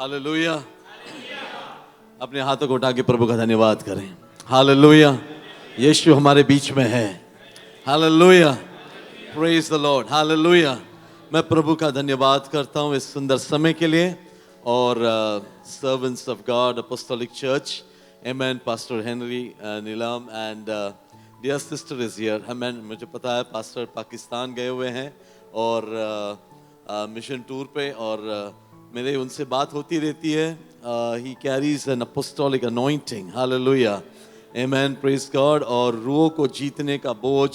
Hallelujah. अपने हाथों को उठा के प्रभु का धन्यवाद करें। हालेलुया। यीशु हमारे बीच में है। Hallelujah. Praise the Lord. Hallelujah. मैं प्रभु का धन्यवाद करता हूँ इस सुंदर समय के लिए और servants of God apostolic church, amen, pastor Henry Neelam and dear sister is here. Amen. मुझे पता है पास्टर पाकिस्तान गए हुए हैं और मिशन टूर पे और मेरे उनसे बात होती रहती है। He carries an apostolic anointing. Hallelujah. Amen. Praise God. और रूहों को जीतने का बोझ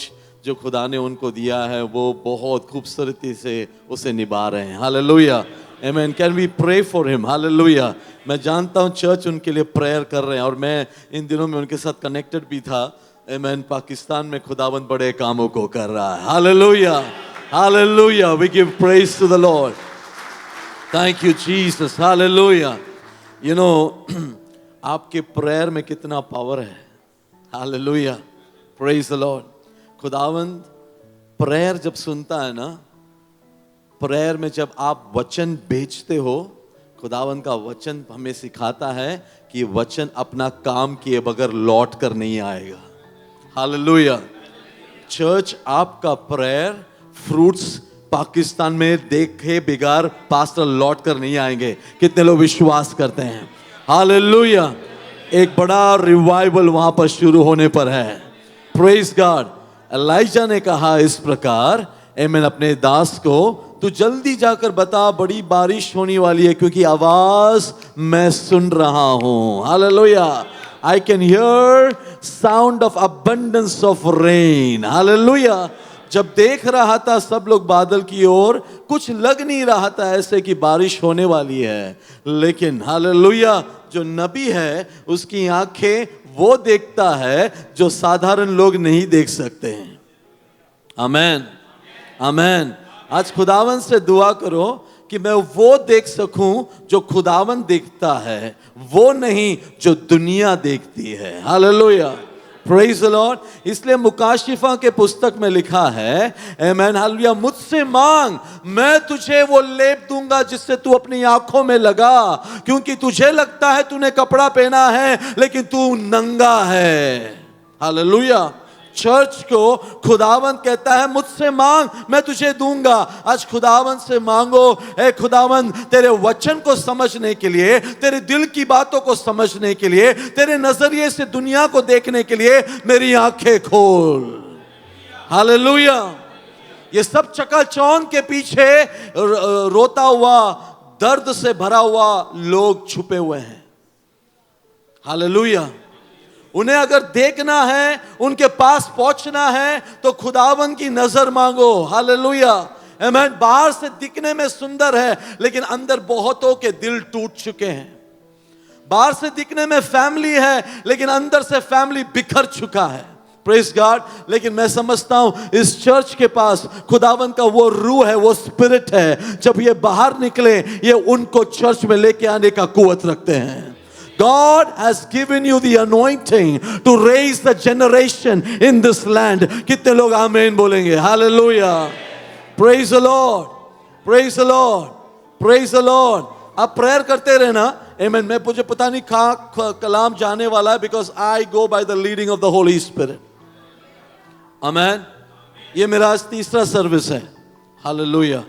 जो खुदा ने उनको दिया है वो बहुत खूबसूरती से उसे निभा रहे हैं। Hallelujah. Amen. Can we pray for him? Hallelujah. मैं जानता हूँ चर्च उनके लिए प्रेयर कर रहे हैं और मैं इन दिनों में उनके साथ कनेक्टेड भी था। आमेन। पाकिस्तान में खुदावंद बड़े कामों को कर रहा है। Hallelujah. Hallelujah. We give praise to the Lord. Thank you Jesus. Hallelujah. You know आपके प्रेयर में कितना पावर है। हालेलुया। Praise the Lord. खुदावंद प्रेयर जब सुनता है ना, प्रेयर में जब आप वचन भेजते हो, खुदावंद का वचन हमें सिखाता है कि वचन अपना काम किए बगैर लौट कर नहीं आएगा। हालेलुया। चर्च आपका प्रेयर फ्रूट्स पाकिस्तान में देखे बिगाड़ पास्टर लौट कर नहीं आएंगे। कितने लोग विश्वास करते हैं? हालेलुया। एक बड़ा रिवाइवल वहां पर शुरू होने पर है। Praise God. एलाइजा ने कहा इस प्रकार, आमीन, अपने दास को, तू जल्दी जाकर बता बड़ी बारिश होने वाली है क्योंकि आवाज मैं सुन रहा हूं। Hallelujah. I can hear sound of abundance of rain. Hallelujah. जब देख रहा था सब लोग बादल की ओर, कुछ लग नहीं रहा था ऐसे कि बारिश होने वाली है, लेकिन हालेलुया जो नबी है उसकी आंखें वो देखता है जो साधारण लोग नहीं देख सकते हैं। आमेन। आमेन। आज खुदावन से दुआ करो कि मैं वो देख सकूं जो खुदावन देखता है, वो नहीं जो दुनिया देखती है। हालेलुया। Praise the Lord. इसलिए मुकाशिफा के पुस्तक में लिखा है, आमेन, हालेलुया, मुझसे मांग मैं तुझे वो लेप दूंगा जिससे तू अपनी आंखों में लगा, क्योंकि तुझे लगता है तूने कपड़ा पहना है लेकिन तू नंगा है। हालेलुया। चर्च को खुदावंद कहता है मुझसे मांग मैं तुझे दूंगा। आज खुदावंद से मांगो, ए खुदावंद, तेरे वचन को समझने के लिए, तेरे दिल की बातों को समझने के लिए, तेरे नजरिए से दुनिया को देखने के लिए मेरी आंखें खोल। हालेलुया। ये सब चकाचौंध के पीछे रोता हुआ, दर्द से भरा हुआ लोग छुपे हुए हैं। हालेलुया। उन्हें अगर देखना है, उनके पास पहुंचना है तो खुदावंद की नजर मांगो। हालेलुया। आमीन। बाहर से दिखने में सुंदर है लेकिन अंदर बहुतों के दिल टूट चुके हैं। बाहर से दिखने में फैमिली है लेकिन अंदर से फैमिली बिखर चुका है। Praise God. लेकिन मैं समझता हूं इस चर्च के पास खुदावंद का वो रूह है, वो स्पिरिट है, जब ये बाहर निकले ये उनको चर्च में लेके आने का कुवत रखते हैं। God has given you the anointing to raise the generation in this land. कितने लोग आमीन बोलेंगे? Hallelujah. Praise the Lord. Praise the Lord. Praise the Lord. आप प्रेयर करते रहना। आमीन। मैं मुझे पता नहीं कहाँ कलाम जाने वाला है, because I go by the leading of the Holy Spirit. आमीन। ये मेरा आज तीसरा सर्विस है। हालेलुया।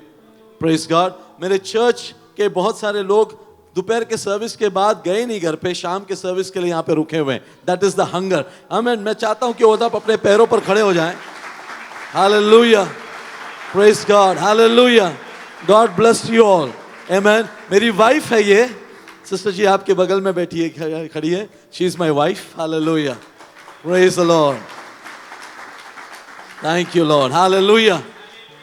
Praise God. मेरे चर्च के बहुत सारे लोग दोपहर के सर्विस के बाद गए नहीं घर पे, शाम के सर्विस के लिए यहाँ पे रुके हुए हैं। That is the hunger. आमीन। मैं चाहता हूँ कि वो आप अपने पैरों पर खड़े हो जाएं। Hallelujah. Praise God. Hallelujah. God bless you all. आमीन। मेरी वाइफ है ये सिस्टर जी, आपके बगल में बैठी है, खड़ी है। She is my wife. Hallelujah. Praise the Lord. Thank you Lord. Hallelujah.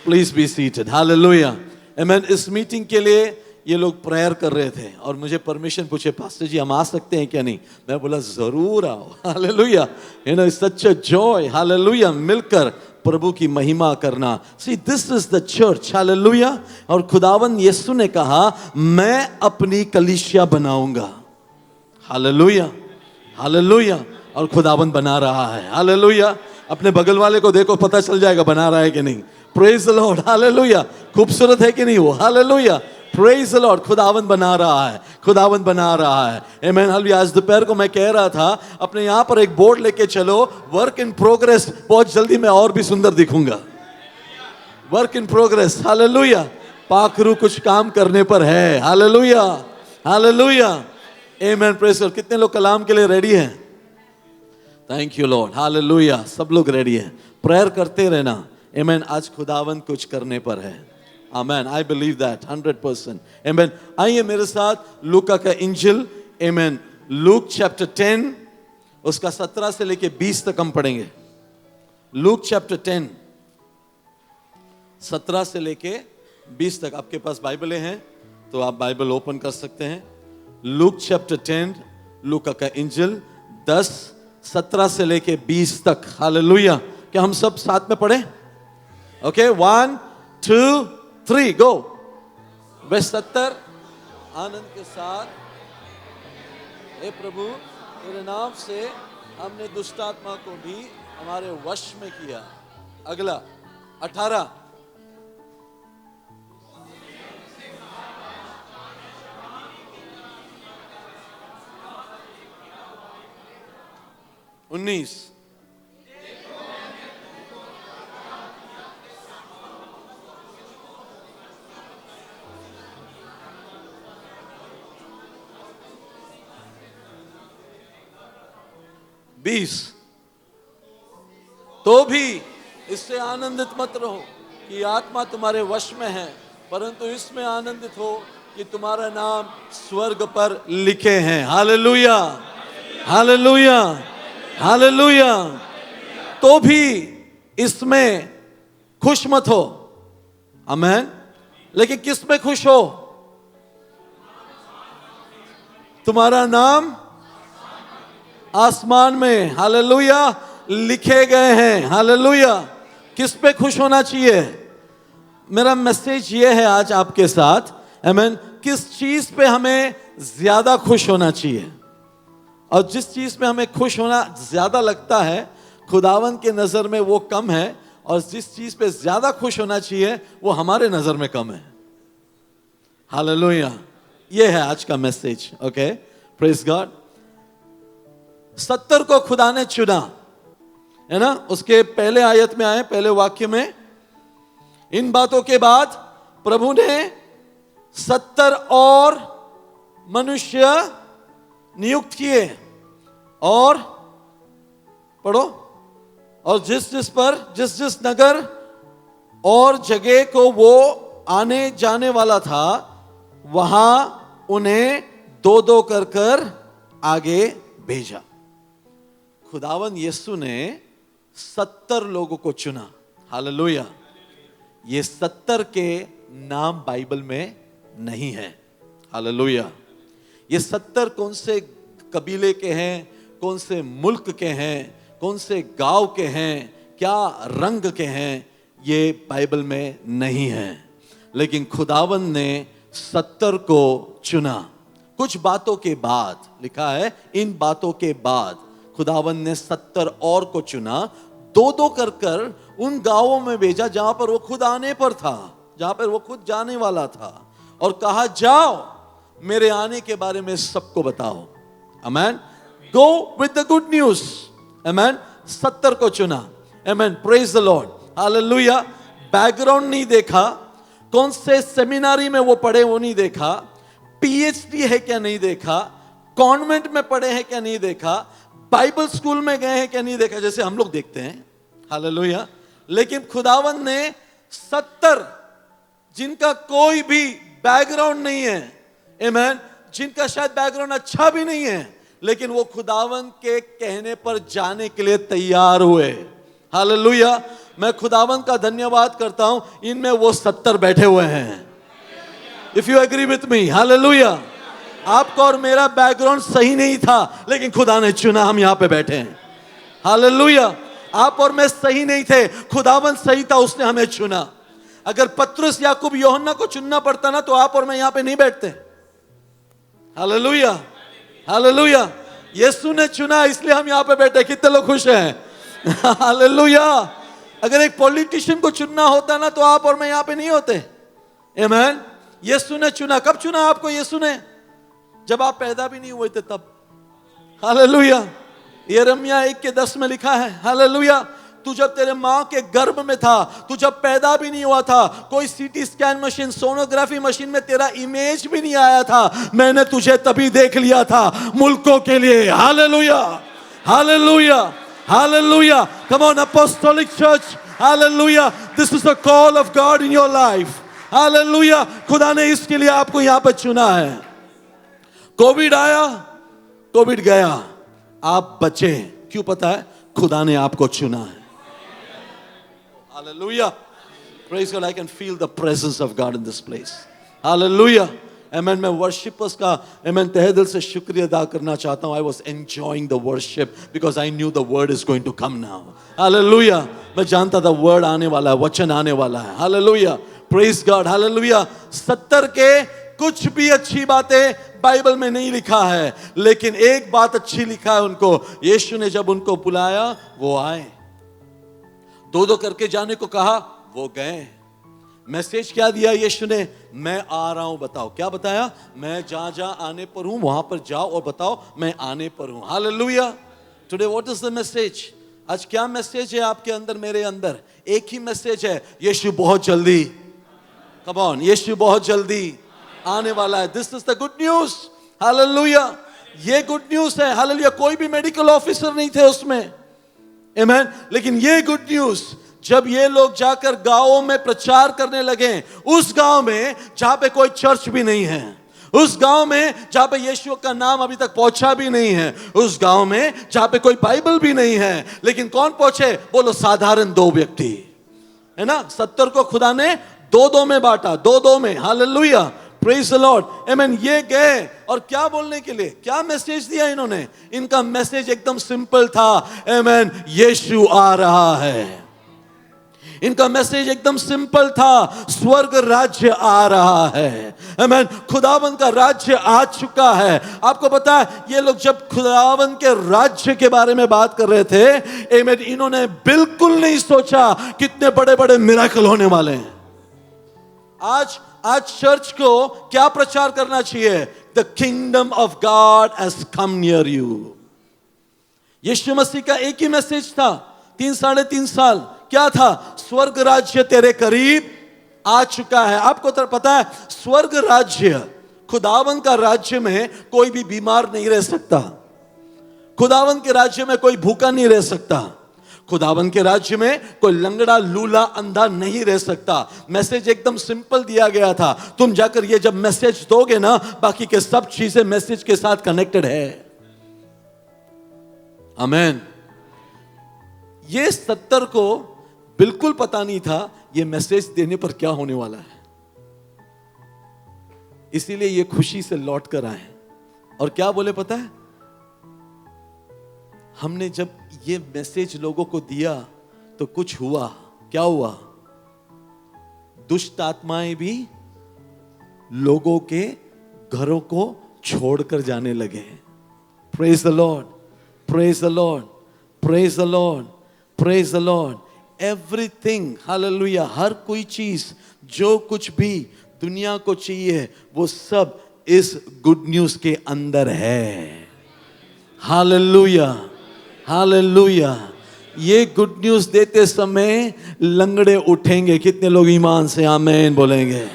Please be seated. Hallelujah. आमीन। इस मीटिंग के लिए ये लोग प्रेयर कर रहे थे और मुझे परमिशन पूछे, पास्टर जी हम आ सकते हैं क्या? नहीं। मैं बोला जरूर आओ। Hallelujah. You know such a joy. Hallelujah. मिलकर प्रभु की महिमा करना। See this is the church. Hallelujah. और खुदावन यीशु ने कहा मैं अपनी कलीसिया बनाऊंगा। हालेलुया। हालेलुया। और खुदावन बना रहा है। हालेलुया। अपने बगल वाले को देखो, पता चल जाएगा बना रहा है कि नहीं। Praise the Lord. हालेलुया। खूबसूरत है कि नहीं वो? हालेलुया। Praise the Lord. खुदावन बना रहा है, खुदावन बना रहा है। आमीन हालेलुया। आज दोपहर को मैं कह रहा था अपने यहाँ पर एक बोर्ड लेके चलो, वर्क इन प्रोग्रेस। बहुत जल्दी मैं और भी सुंदर दिखूंगा। Work in progress, hallelujah. पाखरू कुछ काम करने पर है, हालेलुया हालेलुया। आमीन प्रेज गॉड। कितने लोग कलाम के लिए रेडी हैं? Thank you Lord, hallelujah. सब लोग रेडी हैं। प्रेयर करते रहना। आमीन। आज खुदावन कुछ करने पर है। आमीन। I believe that 100%। आमीन। आइए मेरे साथ लूका का इंजिल, आमीन, लूक चैप्टर 10 उसका 17 से लेके 20 तक हम पढ़ेंगे। लूक चैप्टर 10 17 से लेके 20 तक। आपके पास बाइबलें हैं तो आप बाइबल ओपन कर सकते हैं। लूक चैप्टर 10, लूका का इंजिल 10 17 से लेके 20 तक। हालेलुया। क्या हम सब साथ में पढ़ें? ओके, 1 2 3 गो। वे 70 आनंद के साथ, हे प्रभु तेरे नाम से हमने दुष्ट आत्मा को भी हमारे वश में किया। अगला 18 19 20 तो भी इससे आनंदित मत रहो कि आत्मा तुम्हारे वश में है, परंतु इसमें आनंदित हो कि तुम्हारा नाम स्वर्ग पर लिखे हैं। Hallelujah hallelujah hallelujah. तो भी इसमें खुश मत हो। आमीन। लेकिन किस में खुश हो? तुम्हारा नाम आसमान में, हालेलुया, लिखे गए हैं। हालेलुया। किस पे खुश होना चाहिए? मेरा मैसेज ये है आज आपके साथ, आमीन, किस चीज पे हमें ज्यादा खुश होना चाहिए। और जिस चीज में हमें खुश होना ज्यादा लगता है, खुदावन के नजर में वो कम है, और जिस चीज पे ज्यादा खुश होना चाहिए वो हमारे नजर में कम है। हालेलुया। ये है आज का मैसेज। Okay, praise God. 70 को खुदा ने चुना, है ना। उसके पहले आयत में आए, पहले वाक्य में, इन बातों के बाद प्रभु ने 70 और मनुष्य नियुक्त किए, और पढ़ो, और जिस जिस नगर और जगह को वो आने जाने वाला था, वहां उन्हें 2-2 कर आगे भेजा। खुदावन यीशु ने 70 लोगों को चुना। हालेलुया। ये 70 के नाम बाइबल में नहीं है। हालेलुया। ये 70 कौन से कबीले के हैं, कौन से मुल्क के हैं, कौन से गांव के हैं, क्या रंग के हैं, ये बाइबल में नहीं है। लेकिन खुदावन ने 70 को चुना। कुछ बातों के बाद लिखा है, इन बातों के बाद खुदावन ने 70 और को चुना, 2-2 कर उन गांवों में भेजा जहां पर वो खुद आने पर था, जहां पर वो खुद जाने वाला था, और कहा जाओ मेरे आने के बारे में सबको बताओ। Amen. Go with the good news. Amen. 70 को चुना। Amen. Praise the Lord. Hallelujah. Background नहीं देखा, कौन से सेमिनारी में वो पढ़े वो नहीं देखा, पीएचडी है क्या नहीं देखा, कॉन्वेंट में पढ़े हैं क्या नहीं देखा, बाइबल स्कूल में गए हैं क्या नहीं देखा, जैसे हम लोग देखते हैं। हालेलुया। लेकिन खुदावन ने 70 जिनका कोई भी बैकग्राउंड नहीं है, आमेन, जिनका शायद बैकग्राउंड अच्छा भी नहीं है, लेकिन वो खुदावन के कहने पर जाने के लिए तैयार हुए। हालेलुया। मैं खुदावन का धन्यवाद करता हूं, इनमें वो 70 बैठे हुए हैं। If you agree with me, hallelujah. आपका और मेरा बैकग्राउंड सही नहीं था, लेकिन खुदा ने चुना, हम यहां पे बैठे हैं। हालेलुया। आप और मैं सही नहीं थे, खुदावन सही था, उसने हमें चुना। अगर पतरस, याकूब, यूहन्ना को चुनना पड़ता ना, तो आप और मैं यहां पे नहीं बैठते। Hallelujah hallelujah. यीशु ने चुना, इसलिए हम यहां पे बैठे। कितने लोग खुश हैं? हालेलुया। अगर एक पॉलिटिशियन को चुनना होता ना, तो आप और मैं यहां पे नहीं होते। आमेन। यीशु ने चुना। कब चुना आपको यीशु ने? जब आप पैदा भी नहीं हुए थे तब। हालेलुया। यिर्मयाह 1:10 में लिखा है, हालेलुया, तू जब तेरे माँ के गर्भ में था, तू जब पैदा भी नहीं हुआ था, कोई CT scan machine, sonography machine में तेरा इमेज भी नहीं आया था, मैंने तुझे तभी देख लिया था मुल्कों के लिए। Hallelujah, hallelujah, hallelujah. Come on apostolic church, hallelujah, this is the call of God in your life. Hallelujah, खुदा ने इसके लिए आपको यहां पर चुना है। कोविड आया, कोविड गया, आप बचे। क्यों? पता है, खुदा ने आपको चुना है। Hallelujah. Praise God. I can feel the presence of God in this place. Hallelujah. Amen. मैं worshipers का amen तहे दिल से शुक्रिया अदा करना चाहता हूँ. I was enjoying the worship because I knew the word is going to come now. Hallelujah. मैं जानता था word आने वाला है, वचन आने वाला है. Hallelujah. Praise God. Hallelujah. 70 के कुछ भी अच्छी बातें बाइबल में नहीं लिखा है, लेकिन एक बात अच्छी लिखा है उनको। यीशु ने जब उनको बुलाया, वो आए। दो दो करके जाने को कहा, वो गए। मैसेज क्या दिया यीशु ने? मैं आ रहा हूं। बताओ क्या बताया? मैं जहां जहां आने पर हूं वहां पर जाओ और बताओ मैं आने पर हूं। Hallelujah. Today what is the message? आज क्या मैसेज है आपके अंदर, मेरे अंदर? एक ही मैसेज है, यीशु बहुत जल्दी, कम ऑन, यीशु बहुत जल्दी आने वाला है। This is the good news. Hallelujah, ये गुड न्यूज है। हालेलुया। कोई भी मेडिकल ऑफिसर नहीं थे उसमें, आमेन, लेकिन ये गुड न्यूज, जब ये लोग जाकर गांवों में प्रचार करने लगे, उस गांव में जहां पे कोई चर्च भी नहीं है, उस गांव में जहां पे यीशु का नाम अभी तक पहुंचा भी नहीं है, उस गांव में जहां पे कोई बाइबल भी नहीं है, लेकिन कौन पहुंचे? बोलो, साधारण 2 व्यक्ति, है ना। 70 को खुदा ने 2-2 में बांटा, 2-2 में। हालेलुया, प्रेज द लॉर्ड, आमेन। ये गए और क्या बोलने के लिए, क्या मैसेज दिया इन्होंने? इनका मैसेज एकदम सिंपल था, आमेन, यीशु आ रहा है। इनका मैसेज एकदम सिंपल था, स्वर्ग राज्य आ रहा है, आमेन। खुदावंद का राज्य आ चुका है। आपको पता है, ये लोग जब खुदावंद के राज्य के बारे में बात कर रहे थे, आमेन, इन्होंने बिल्कुल नहीं सोचा कितने बड़े बड़े मिरेकल होने वाले हैं। आज चर्च को क्या प्रचार करना चाहिए? The kingdom of God has come near you. Yeshu Masih का एक ही मैसेज था 3-3.5 साल। क्या था? स्वर्ग राज्य तेरे करीब आ चुका है। आपको तो पता है, स्वर्ग राज्य, खुदावन का राज्य में कोई भी बीमार नहीं रह सकता। खुदावन के राज्य में कोई भूखा नहीं रह सकता। खुदावन के राज्य में कोई लंगड़ा, लूला, अंधा नहीं रह सकता। मैसेज एकदम सिंपल दिया गया था। तुम जाकर ये जब मैसेज दोगे ना, बाकी के सब चीजें मैसेज के साथ कनेक्टेड है। आमेन। ये 70 को बिल्कुल पता नहीं था ये मैसेज देने पर क्या होने वाला है, इसीलिए ये खुशी से लौट कर आए। और क्या बोले पता है? हमने जब ये मैसेज लोगों को दिया तो कुछ हुआ। क्या हुआ? दुष्ट आत्माएं भी लोगों के घरों को छोड़कर जाने लगे। Praise the Lord, praise the Lord, praise the Lord, praise the Lord. Everything, hallelujah, हर कोई चीज, जो कुछ भी दुनिया को चाहिए, वो सब इस गुड न्यूज के अंदर है। Hallelujah, hallelujah. ये गुड न्यूज देते समय लंगड़े उठेंगे। कितने लोग ईमान से आमीन बोलेंगे?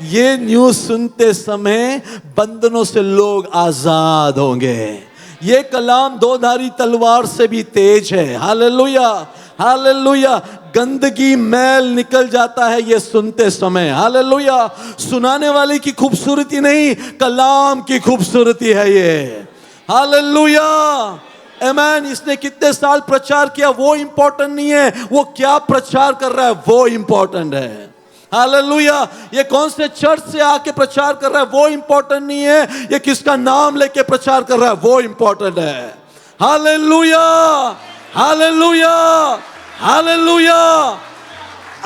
ये न्यूज सुनते समय बंधनों से लोग आजाद होंगे। ये कलाम 2 धारी तलवार से भी तेज है। Hallelujah, hallelujah. गंदगी, मैल निकल जाता है ये सुनते समय। हालेलुया। सुनाने वाले की खूबसूरती नहीं, कलाम की खूबसूरती है ये। हालेलुया, आमेन। इसने कितने साल प्रचार किया वो इंपॉर्टेंट नहीं है, वो क्या प्रचार कर रहा है वो इंपॉर्टेंट है। हालेलुया। ये कौन से चर्च से आके प्रचार कर रहा है वो इंपॉर्टेंट नहीं है, ये किसका नाम लेके प्रचार कर रहा है वो इंपॉर्टेंट है। Hallelujah, hallelujah, hallelujah.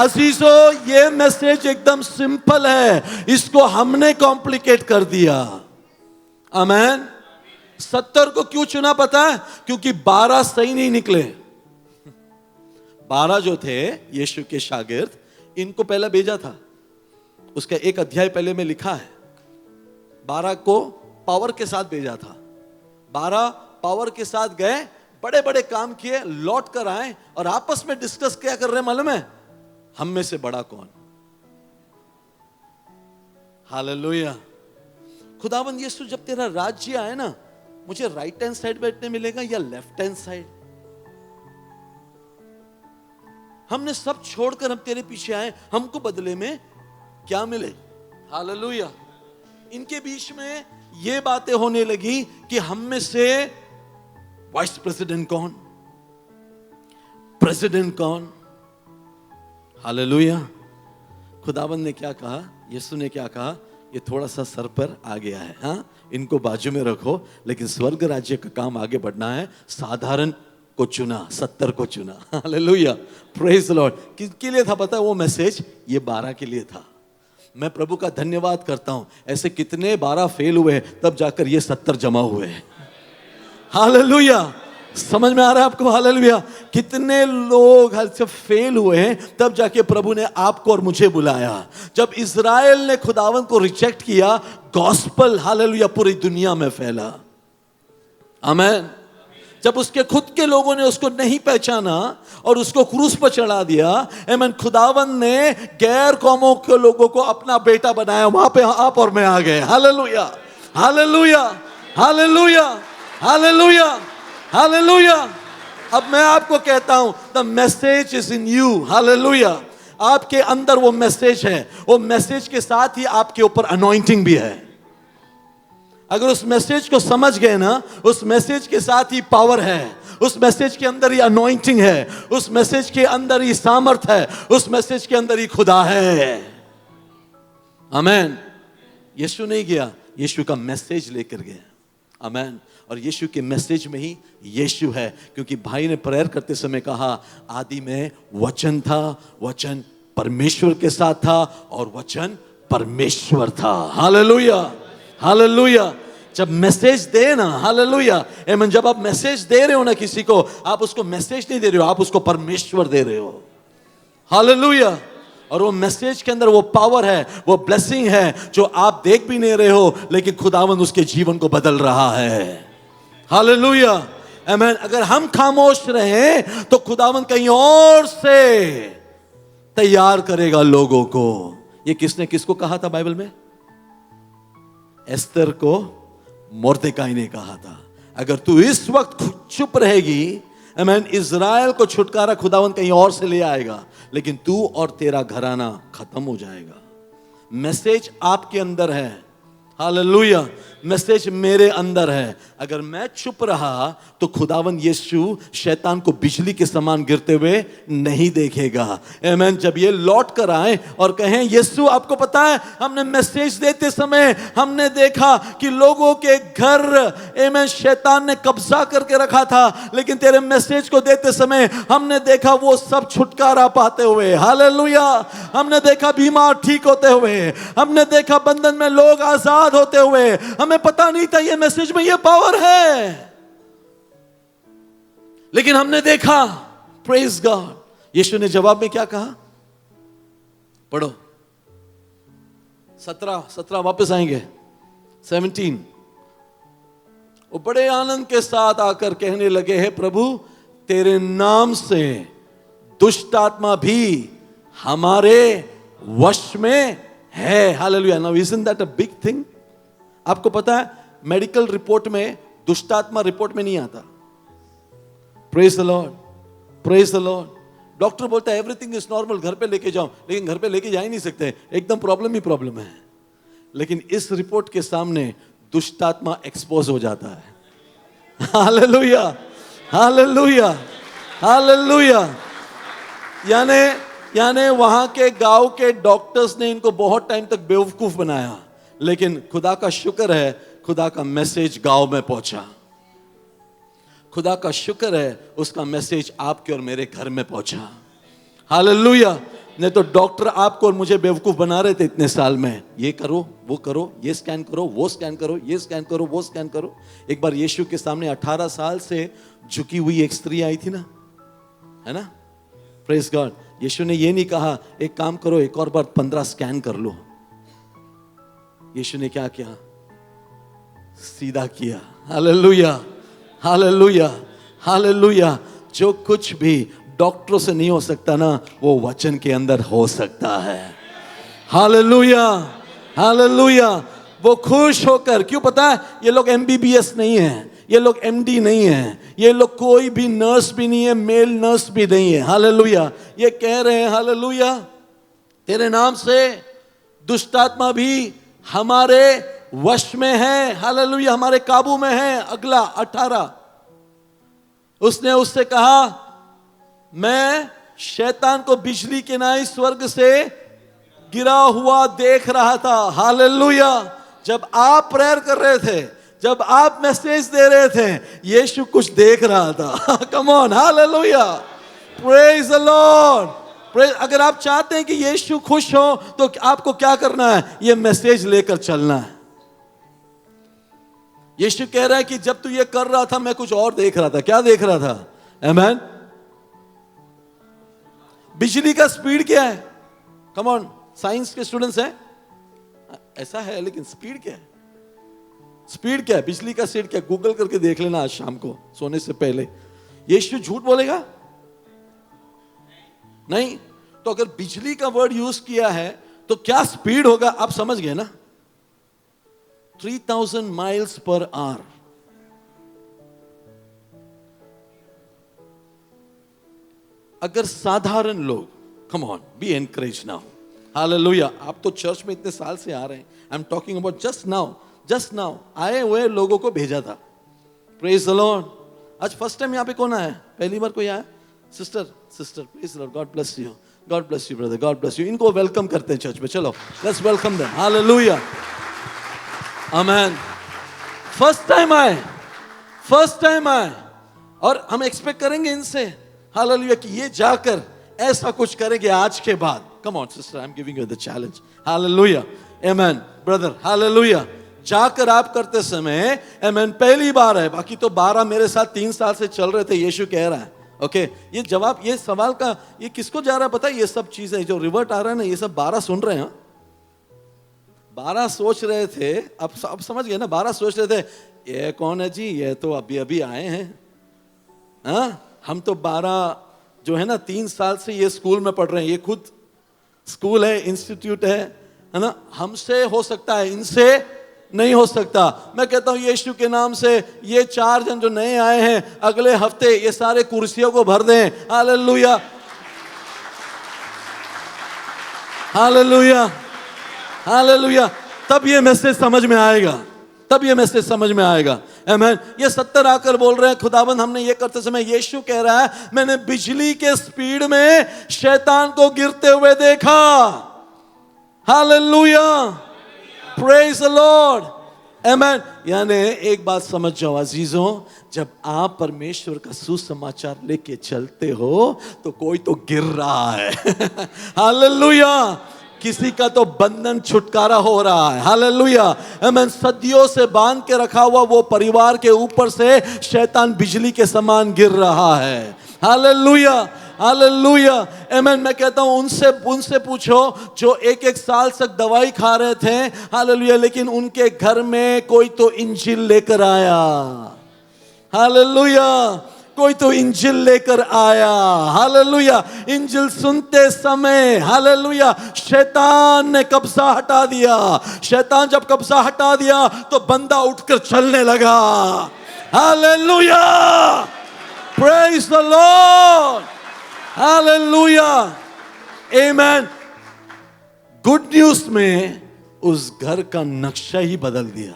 अजीजों, ये मैसेज एकदम सिंपल है, इसको हमने कॉम्प्लिकेट कर दिया। आमेन। 70 को क्यों चुना पता है? क्योंकि 12 सही नहीं निकले। 12 जो थे यीशु के शागिर्द, इनको पहले भेजा था उसका एक अध्याय पहले में लिखा है, 12 को पावर के साथ भेजा था। 12 पावर के साथ गए, बड़े बड़े काम किए, लौट कर आए और आपस में डिस्कस क्या कर रहे हैं मालूम है? हम में से बड़ा कौन? हालेलुया। खुदावंद यीशु, जब तेरा राज्य आए ना, मुझे राइट हैंड साइड बैठने मिलेगा या लेफ्ट हैंड साइड? हमने सब छोड़कर हम तेरे पीछे आए, हमको बदले में क्या मिले? हालेलुया। इनके बीच में ये बातें होने लगी कि हम में से वाइस प्रेसिडेंट कौन, प्रेसिडेंट कौन? हालेलुया। खुदावंद ने क्या कहा, यीशु ने क्या कहा? ये थोड़ा सा सर पर आ गया है, हाँ, इनको बाजू में रखो, लेकिन स्वर्ग राज्य का काम आगे बढ़ना है। साधारण को चुना, 70 को चुना। Hallelujah, praise the Lord. किसके लिए था पता है वो मैसेज? ये 12 के लिए था। मैं प्रभु का धन्यवाद करता हूं, ऐसे कितने 12 फेल हुए तब जाकर ये 70 जमा हुए। हालेलुया, समझ में आ रहा है आपको? हालेलुया। कितने लोग जब फेल हुए हैं तब जाके प्रभु ने आपको और मुझे बुलाया। जब इज़राइल ने खुदावंद को रिजेक्ट किया, गॉस्पल हालेलुया पूरी दुनिया में फैला। आमीन। जब उसके खुद के लोगों ने उसको नहीं पहचाना और उसको क्रूस पर चढ़ा दिया, आमीन, खुदावंद ने गैर कौमों के लोगों को अपना बेटा बनाया। वहां पे आप और मैं आ गए। Hallelujah, hallelujah, hallelujah, hallelujah, hallelujah. अब मैं आपको कहता हूं, the message is in you. Hallelujah. आपके अंदर वो मैसेज है, वो मैसेज के साथ ही आपके ऊपर अनॉइंटिंग भी है। अगर उस मैसेज को समझ गए ना, उस मैसेज के साथ ही पावर है, उस मैसेज के अंदर ही अनॉइंटिंग है, उस मैसेज के अंदर ही सामर्थ है, उस मैसेज के अंदर ही खुदा है। आमीन। यीशु नहीं गया, यीशु का मैसेज लेकर गया। आमीन। और यीशु के मैसेज में ही यीशु है, क्योंकि भाई ने प्रेयर करते समय कहा, आदि में वचन था, वचन परमेश्वर के साथ था और वचन परमेश्वर था। Hallelujah, hallelujah. जब मैसेज दे ना, हालेलुया, आमीन, जब आप मैसेज दे रहे हो ना किसी को, आप उसको मैसेज नहीं दे रहे हो, आप उसको परमेश्वर दे रहे हो। हालेलुया। और वो मैसेज के अंदर वो पावर है, वो ब्लेसिंग है जो आप देख भी नहीं रहे हो, लेकिन खुदावंद उसके जीवन को बदल रहा है। हालेलुया, आमीन। अगर हम खामोश रहें तो खुदावंद कहीं और से तैयार करेगा लोगों को। ये किसने किसको कहा था बाइबल में? एस्तर को मोर्देकाई ने कहा था, अगर तू इस वक्त चुप रहेगी, आमीन, इज़राइल को छुटकारा खुदावंद कहीं और से ले आएगा, लेकिन तू और तेरा घराना खत्म हो जाएगा। मैसेज आपके अंदर है। हालेलुया। मैसेज मेरे अंदर है। अगर मैं चुप रहा तो खुदावंद यीशु शैतान को बिजली के समान गिरते हुए नहीं देखेगा। आमीन। जब ये लौट कर आए और कहें, यीशु आपको पता है, हमने मैसेज देते समय हमने देखा कि लोगों के घर, आमीन, शैतान ने कब्जा करके रखा था, लेकिन तेरे मैसेज को देते समय हमने देखा वो सब छुटकारा पाते हुए। हालेलुया। हमने देखा बीमार ठीक होते हुए, हमने देखा बंधन में लोग आजाद होते हुए। हमें पता नहीं था ये मैसेज में ये पावर है, लेकिन हमने देखा। Praise God. यीशु ने जवाब में क्या कहा? पढ़ो 17 वापस आएंगे 17। वो बड़े आनंद के साथ आकर कहने लगे, हे प्रभु, तेरे नाम से दुष्ट आत्मा भी हमारे वश में है। Hallelujah. Now isn't that a big thing? आपको पता है मेडिकल रिपोर्ट में दुष्टात्मा रिपोर्ट में नहीं आता। Praise the Lord, praise the Lord. Doctor बोलता है एवरीथिंग इज नॉर्मल, घर पे लेके जाओ, लेकिन घर पे लेके जा ही नहीं सकते, एकदम प्रॉब्लम ही प्रॉब्लम है। लेकिन इस रिपोर्ट के सामने दुष्टात्मा एक्सपोज हो जाता है। Hallelujah, hallelujah, hallelujah. यानी वहां के गांव के डॉक्टर्स ने इनको बहुत टाइम तक बेवकूफ बनाया, लेकिन खुदा का शुक्र है, खुदा का मैसेज गांव में पहुंचा। खुदा का शुक्र है, उसका मैसेज आपके और मेरे घर में पहुंचा। हालेलुया। नहीं तो डॉक्टर आपको और मुझे बेवकूफ बना रहे थे इतने साल में, ये करो, वो करो, ये स्कैन करो, वो स्कैन करो, ये स्कैन करो, वो स्कैन करो। एक बार यीशु के सामने 18 साल से झुकी हुई एक स्त्री आई थी ना, है ना? Praise God. यीशु ने ये नहीं कहा एक काम करो, एक और बार 15 स्कैन कर लो। यीशु ने क्या किया? सीधा किया। Hallelujah, hallelujah, hallelujah. जो कुछ भी डॉक्टरों से नहीं हो सकता ना, वो वचन के अंदर हो सकता है। Hallelujah, hallelujah. वो खुश होकर, क्यों पता है? ये लोग MBBS नहीं है, ये लोग MD नहीं है, ये लोग कोई भी नर्स भी नहीं है, मेल नर्स भी नहीं है। हालेलुया। ये कह रहे हैं हालेलुया, तेरे नाम से दुष्ट आत्मा भी हमारे वश में है। हालेलुया, हमारे काबू में है। अगला 18, उसने उससे कहा, मैं शैतान को बिजली के नाई स्वर्ग से गिरा हुआ देख रहा था। हालेलुया। जब आप प्रेयर कर रहे थे, जब आप मैसेज दे रहे थे, यीशु कुछ देख रहा था। Come on, hallelujah, praise the Lord. अगर आप चाहते हैं कि यीशु खुश हो तो आपको क्या करना है? ये मैसेज लेकर चलना है। यीशु कह रहा है कि जब तू ये कर रहा था, मैं कुछ और देख रहा था। क्या देख रहा था? आमेन। बिजली का स्पीड क्या है? कम ऑन, साइंस के स्टूडेंट्स हैं, ऐसा है, लेकिन स्पीड क्या है? स्पीड क्या है? बिजली का स्पीड क्या? गूगल करके देख लेना आज शाम को सोने से पहले। यीशु झूठ बोलेगा? नहीं। तो अगर बिजली का वर्ड यूज किया है तो क्या स्पीड होगा? आप समझ गए ना? 3000 माइल्स पर आवर। अगर साधारण लोग, come on, be encourage now, hallelujah. आप तो चर्च में इतने साल से आ रहे हैं। I am talking about just now आए हुए लोगों को भेजा था। Praise the Lord. आज फर्स्ट टाइम यहाँ पे कौन आया? पहली बार कोई आया? Sister praise the Lord, God bless you, God bless you brother, God bless you. इनको वेलकम करते हैं चर्च में। चलो, let's welcome them. Hallelujah, amen. First time आए और हम एक्सपेक्ट करेंगे इनसे, हालेलुया, कि ये जाकर ऐसा कुछ करेंगे आज के बाद। Come on sister, I am giving you the challenge. Hallelujah, amen brother, hallelujah. जाकर आप करते समय, आमेन, पहली बार है। बाकी तो 12 मेरे साथ 3 साल से चल रहे थे। यीशु कह रहा है, ओके, ये जवाब, ये सवाल का, ये किसको जा रहा है पता है? ये सब चीजें जो रिवर्ट आ रहा है ना, ये सब 12 सुन रहे हैं। 12 सोच रहे थे, अब समझ गए ना? 12 सोच रहे थे, ये कौन है जी? ये तो अभी आए हैं। हाँ, हम तो 12 जो है ना, 3 साल से ये स्कूल में पढ़ रहे हैं। ये खुद स्कूल है, इंस्टीट्यूट है ना? हमसे हो सकता है, इनसे नहीं हो सकता। मैं कहता हूं यीशु के नाम से ये 4 जन जो नए आए हैं, अगले हफ्ते ये सारे कुर्सियों को भर दें। Hallelujah, hallelujah, hallelujah. तब ये मैसेज समझ में आएगा, तब ये मैसेज समझ में आएगा। आमेन। ये 70 आकर बोल रहे हैं, खुदाबंद, हमने ये करते समय, यीशु कह रहा है, मैंने बिजली के स्पीड में शैतान को गिरते हुए देखा। हालेलुया, प्रेज द लॉर्ड, आमेन। यानी एक बात समझ जाओ अजीजों, जब आप परमेश्वर का सुसमाचार लेके चलते हो तो कोई तो गिर रहा है। हालेलुया, किसी का तो बंधन छुटकारा हो रहा है। हालेलुया, आमेन। सदियों से बांध के रखा हुआ वो परिवार के ऊपर से शैतान बिजली के समान गिर रहा है। हालेलुया, हालेलुया, आमेन। मैं कहता हूं उनसे पूछो जो 1-1 साल तक दवाई खा रहे थे। हालेलुया, लेकिन उनके घर में कोई तो इंजिल लेकर आया। हालेलुया, कोई तो इंजिल लेकर आया। हालेलुया, इंजिल सुनते समय, हालेलुया, शैतान ने कब्जा हटा दिया। शैतान जब कब्जा हटा दिया तो बंदा उठकर चलने लगा। Hallelujah, praise the Lord, hallelujah, amen. Good news में उस घर का नक्शा ही बदल दिया।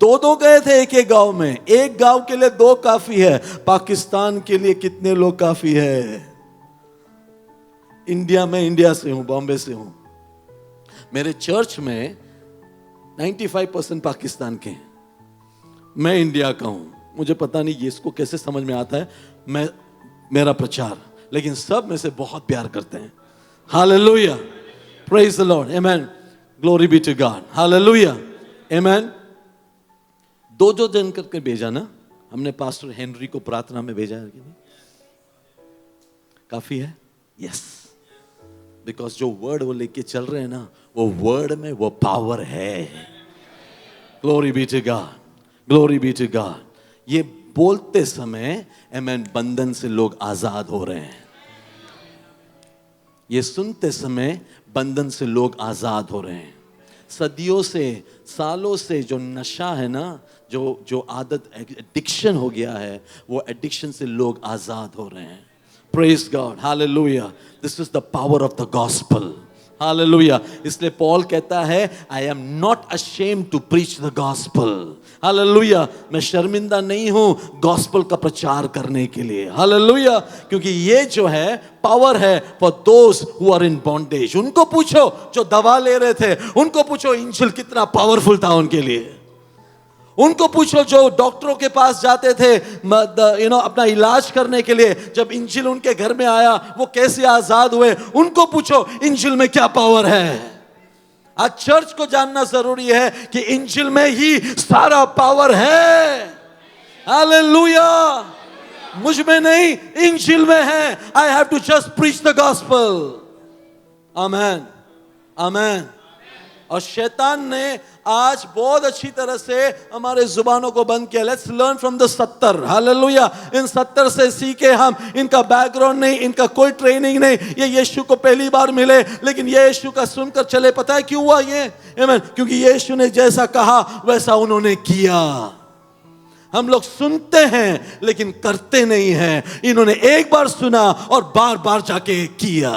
2 गए थे एक गांव में। एक गांव के लिए 2 काफी है, पाकिस्तान के लिए कितने लोग काफी है? इंडिया से हूं, बॉम्बे से हूं। मेरे चर्च में 95% पाकिस्तान के हैं। मैं इंडिया का हूं। मुझे पता नहीं ये इसको कैसे समझ में आता है मेरा प्रचार, लेकिन सब में से बहुत प्यार करते हैं। Hallelujah, praise the Lord, amen, glory be to God, hallelujah, amen. 2 जन करके भेजा ना हमने। पास्टर हेनरी को प्रार्थना में भेजा है कि नहीं? काफी है? यस, बिकॉज जो वर्ड वो लेके चल रहे हैं ना, वो वर्ड में वो पावर है। Glory be to God, glory be to God. ये बोलते समय आमेन, बंधन से लोग आजाद हो रहे हैं। ये सुनते समय बंधन से लोग आजाद हो रहे हैं। सदियों से, सालों से जो नशा है ना, जो आदत, एडिक्शन हो गया है, वो एडिक्शन से लोग आजाद हो रहे हैं। Praise God, hallelujah. This is the power of the gospel, hallelujah. इसलिए पॉल कहता है, I am not ashamed to preach the gospel, hallelujah. मैं शर्मिंदा नहीं हूं गॉस्पेल का प्रचार करने के लिए, हालेलुया। क्योंकि ये जो है पावर है for those who are in bondage. उनको पूछो जो दवा ले रहे थे, उनको पूछो इंजिल कितना पावरफुल था उनके लिए। उनको पूछो जो डॉक्टरों के पास जाते थे अपना इलाज करने के लिए, जब इंजिल उनके घर में आया वो कैसे आजाद हुए। उनको पूछो इंजिल में क्या पावर है। आज चर्च को जानना जरूरी है कि इंजिल में ही सारा पावर है, हालेलुया। मुझ में नहीं, इंजिल में है। I have to just preach the gospel, amen, amen. और शैतान ने आज बहुत अच्छी तरह से हमारे जुबानों को बंद किया। Let's learn from the 70, hallelujah. इन 70 से सीखे हम। इनका बैकग्राउंड नहीं, इनका कोई ट्रेनिंग नहीं, ये यीशु को पहली बार मिले, लेकिन ये यीशु का सुनकर चले। पता है क्यों हुआ ये? आमीन। क्योंकि यीशु ने जैसा कहा वैसा उन्होंने किया। हम लोग सुनते हैं लेकिन करते नहीं हैं। इन्होंने एक बार सुना और बार बार जाके किया।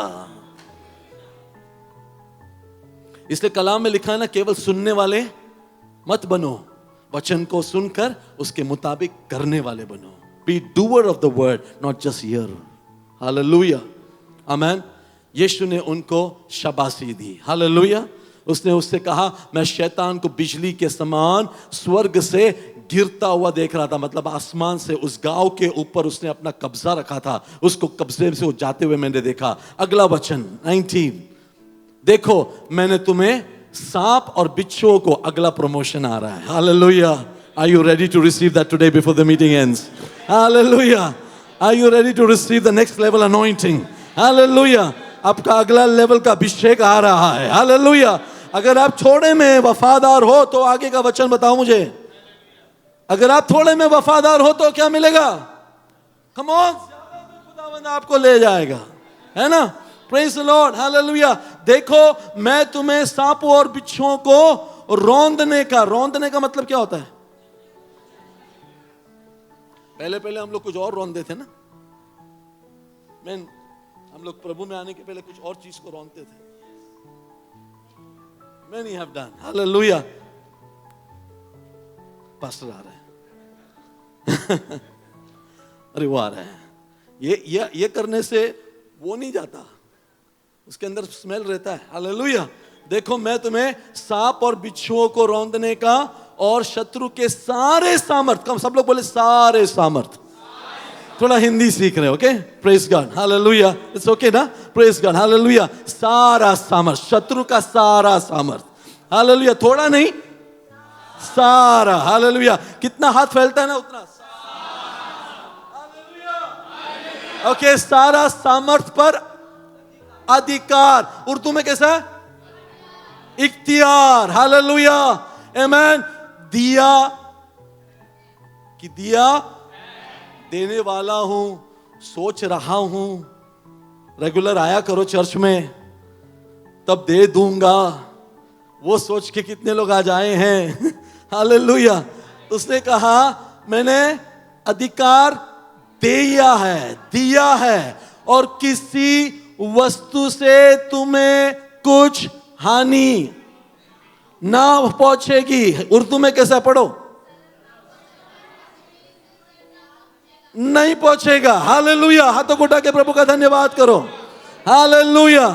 इसलिए कलाम में लिखा है ना, केवल सुनने वाले मत बनो, वचन को सुनकर उसके मुताबिक करने वाले बनो। Be doer of the word, not just hear, hallelujah, amen. Yeshu ने उनको शाबाशी दी, हालेलुया। उसने उससे कहा, मैं शैतान को बिजली के समान स्वर्ग से गिरता हुआ देख रहा था। मतलब आसमान से उस गांव के ऊपर उसने अपना कब्जा रखा था, उसको कब्जे से वो जाते हुए मैंने देखा। अगला वचन 19, देखो मैंने तुम्हें सांप और बिच्छुओं को, अगला प्रमोशन आ रहा है, hallelujah. Are you ready to receive that today before the meeting ends? Hallelujah. Are you ready to receive the next level anointing? Hallelujah. आपका अगला लेवल का अभिषेक आ रहा है, हालेलुया। अगर आप थोड़े में वफादार हो तो आगे का वचन बताओ मुझे। अगर आप थोड़े में वफादार हो तो क्या मिलेगा? कम ऑन, खुदावंद आपको ले जाएगा, है ना? Praise the Lord, hallelujah. देखो मैं तुम्हें सांपों और बिच्छुओं को रौंदने का मतलब क्या होता है? पहले हम लोग कुछ और रौंदते थे ना। हम लोग प्रभु में आने के पहले कुछ और चीज को रौंदते थे। Many have done, hallelujah. Pastor आ रहे हैं अरे वो आ रहे हैं। ये करने से वो नहीं जाता, उसके अंदर स्मेल रहता है, हालेलुया। देखो मैं तुम्हें सांप और बिच्छुओं को रौंदने का और शत्रु के सारे सामर्थ, कम सब लोग बोले सारे सामर्थ। थोड़ा हिंदी सीख रहे हो, okay? Praise God, hallelujah. It's okay ना? Praise God, hallelujah. सारा सामर्थ, शत्रु का सारा सामर्थ, हालेलुया। थोड़ा नहीं, सारा, हालेलुया। कितना हाथ फैलता है ना उतना, हालेलुया। ओके, सारा सामर्थ पर अधिकार, उर्दू में कैसा है? इख्तियार, हालेलुया, आमेन। दिया कि दिया देने वाला हूं, सोच रहा हूं रेगुलर आया करो चर्च में तब दे दूंगा। वो सोच के कितने लोग आज आए हैं, हालेलुया। उसने कहा मैंने अधिकार दिया है और किसी वस्तु से तुम्हें कुछ हानि ना पहुंचेगी। उर्दू में कैसा पढ़ो? नहीं पहुंचेगा, हालेलुया। हाथों को उठा के प्रभु का धन्यवाद करो, hallelujah,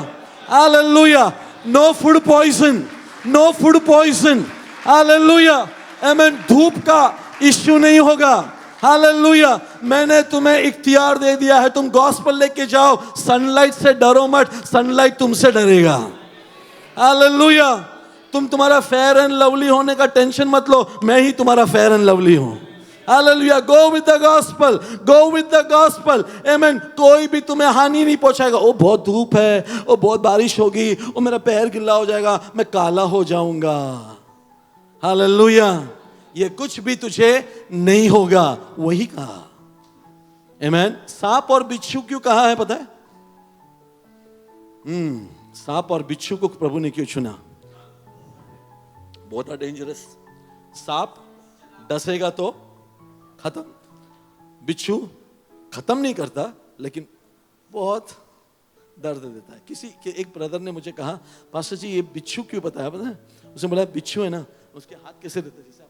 hallelujah. No food poison, no food poison, hallelujah, amen. धूप का इश्यू नहीं होगा, हालेलुया। मैंने तुम्हें इख्तियार दे दिया है, तुम गॉस्पेल लेके जाओ। सनलाइट से डरो मत, सनलाइट तुमसे डरेगा, हालेलुया। तुम्हारा फेयर एंड लवली होने का टेंशन मत लो, मैं ही तुम्हारा फेयर एंड लवली हूं, hallelujah, go with the gospel, go with the gospel, आमीन। कोई भी तुम्हें हानि नहीं पहुंचाएगा। ओ बहुत धूप है, ओ बहुत बारिश होगी, ओ मेरा पैर गिल्ला हो जाएगा, मैं काला हो जाऊंगा। हालेलुया, ये कुछ भी तुझे नहीं होगा, वही कहा। आमीन। सांप और बिच्छू क्यों कहा है पता है? सांप और बिच्छू को प्रभु ने क्यों चुना? बहुत डेंजरस। सांप डसेगा तो खत्म, बिच्छू खत्म नहीं करता लेकिन बहुत दर्द देता है। किसी के एक ब्रदर ने मुझे कहा, पास्टर जी ये बिच्छू क्यों पता है? उसने बोला बिच्छू है ना, उसके हाथ कैसे रहते हैं, जैसे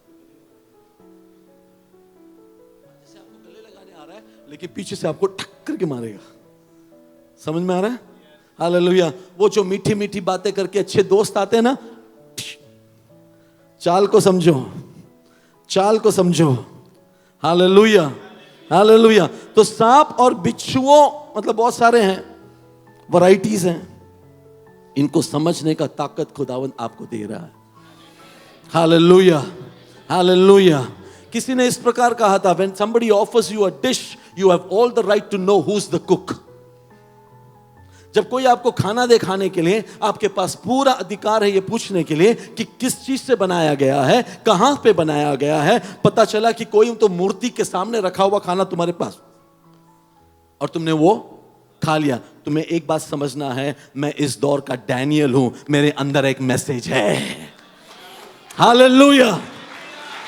आपको गले लगाने आ रहा है लेकिन पीछे से आपको ठक्कर के मारेगा। समझ में आ रहा है? हालेलुया। वो जो मीठी मीठी बातें करके अच्छे दोस्त आते हैं ना, चाल को समझो, चाल को समझो। Hallelujah, hallelujah. तो सांप और बिच्छुओं मतलब बहुत सारे हैं, वैरायटीज हैं, इनको समझने का ताकत खुदावंद आपको दे रहा है। Hallelujah, hallelujah. किसी ने इस प्रकार कहा था, when somebody offers you a dish, you have all the right to know who's the cook. जब कोई आपको खाना दे खाने के लिए, आपके पास पूरा अधिकार है ये पूछने के लिए कि किस चीज से बनाया गया है, कहां पे बनाया गया है। पता चला कि कोई तो मूर्ति के सामने रखा हुआ खाना तुम्हारे पास और तुमने वो खा लिया। तुम्हें एक बात समझना है, मैं इस दौर का डैनियल हूं, मेरे अंदर एक मैसेज है। हालेलुया,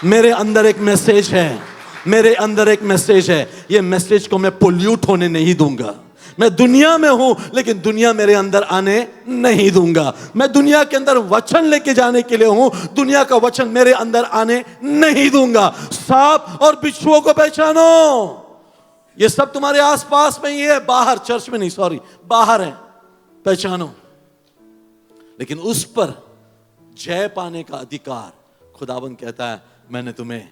मेरे अंदर एक मैसेज है, मेरे अंदर एक मैसेज है। ये मैसेज को मैं पोल्यूट होने नहीं दूंगा। मैं दुनिया में हूं लेकिन दुनिया मेरे अंदर आने नहीं दूंगा। मैं दुनिया के अंदर वचन लेके जाने के लिए हूं, दुनिया का वचन मेरे अंदर आने नहीं दूंगा। सांप और बिच्छुओं को पहचानो, ये सब तुम्हारे आसपास में ही है, बाहर, चर्च में नहीं, सॉरी, बाहर है, पहचानो। लेकिन उस पर जय पाने का अधिकार खुदावंद कहता है मैंने तुम्हें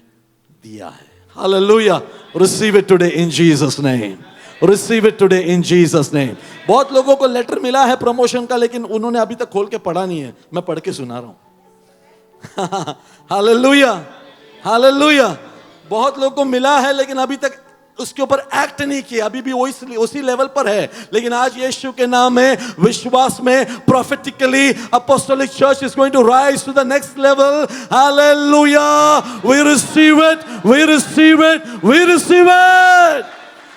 दिया है। Hallelujah, receive it today in Jesus name, receive it today in Jesus name. बहुत लोगों को लेटर मिला है प्रमोशन का, लेकिन उन्होंने अभी तक खोल के पढ़ा नहीं है, मैं पढ़ के सुना रहा हूं। Hallelujah, hallelujah. बहुत लोगों को मिला है लेकिन अभी तक उसके ऊपर एक्ट नहीं किया, अभी भी उसी लेवल पर है। लेकिन आज यीशु के नाम में, विश्वास में, prophetically apostolic church is going to rise to the next level. Hallelujah, we receive it, we receive it, we receive it.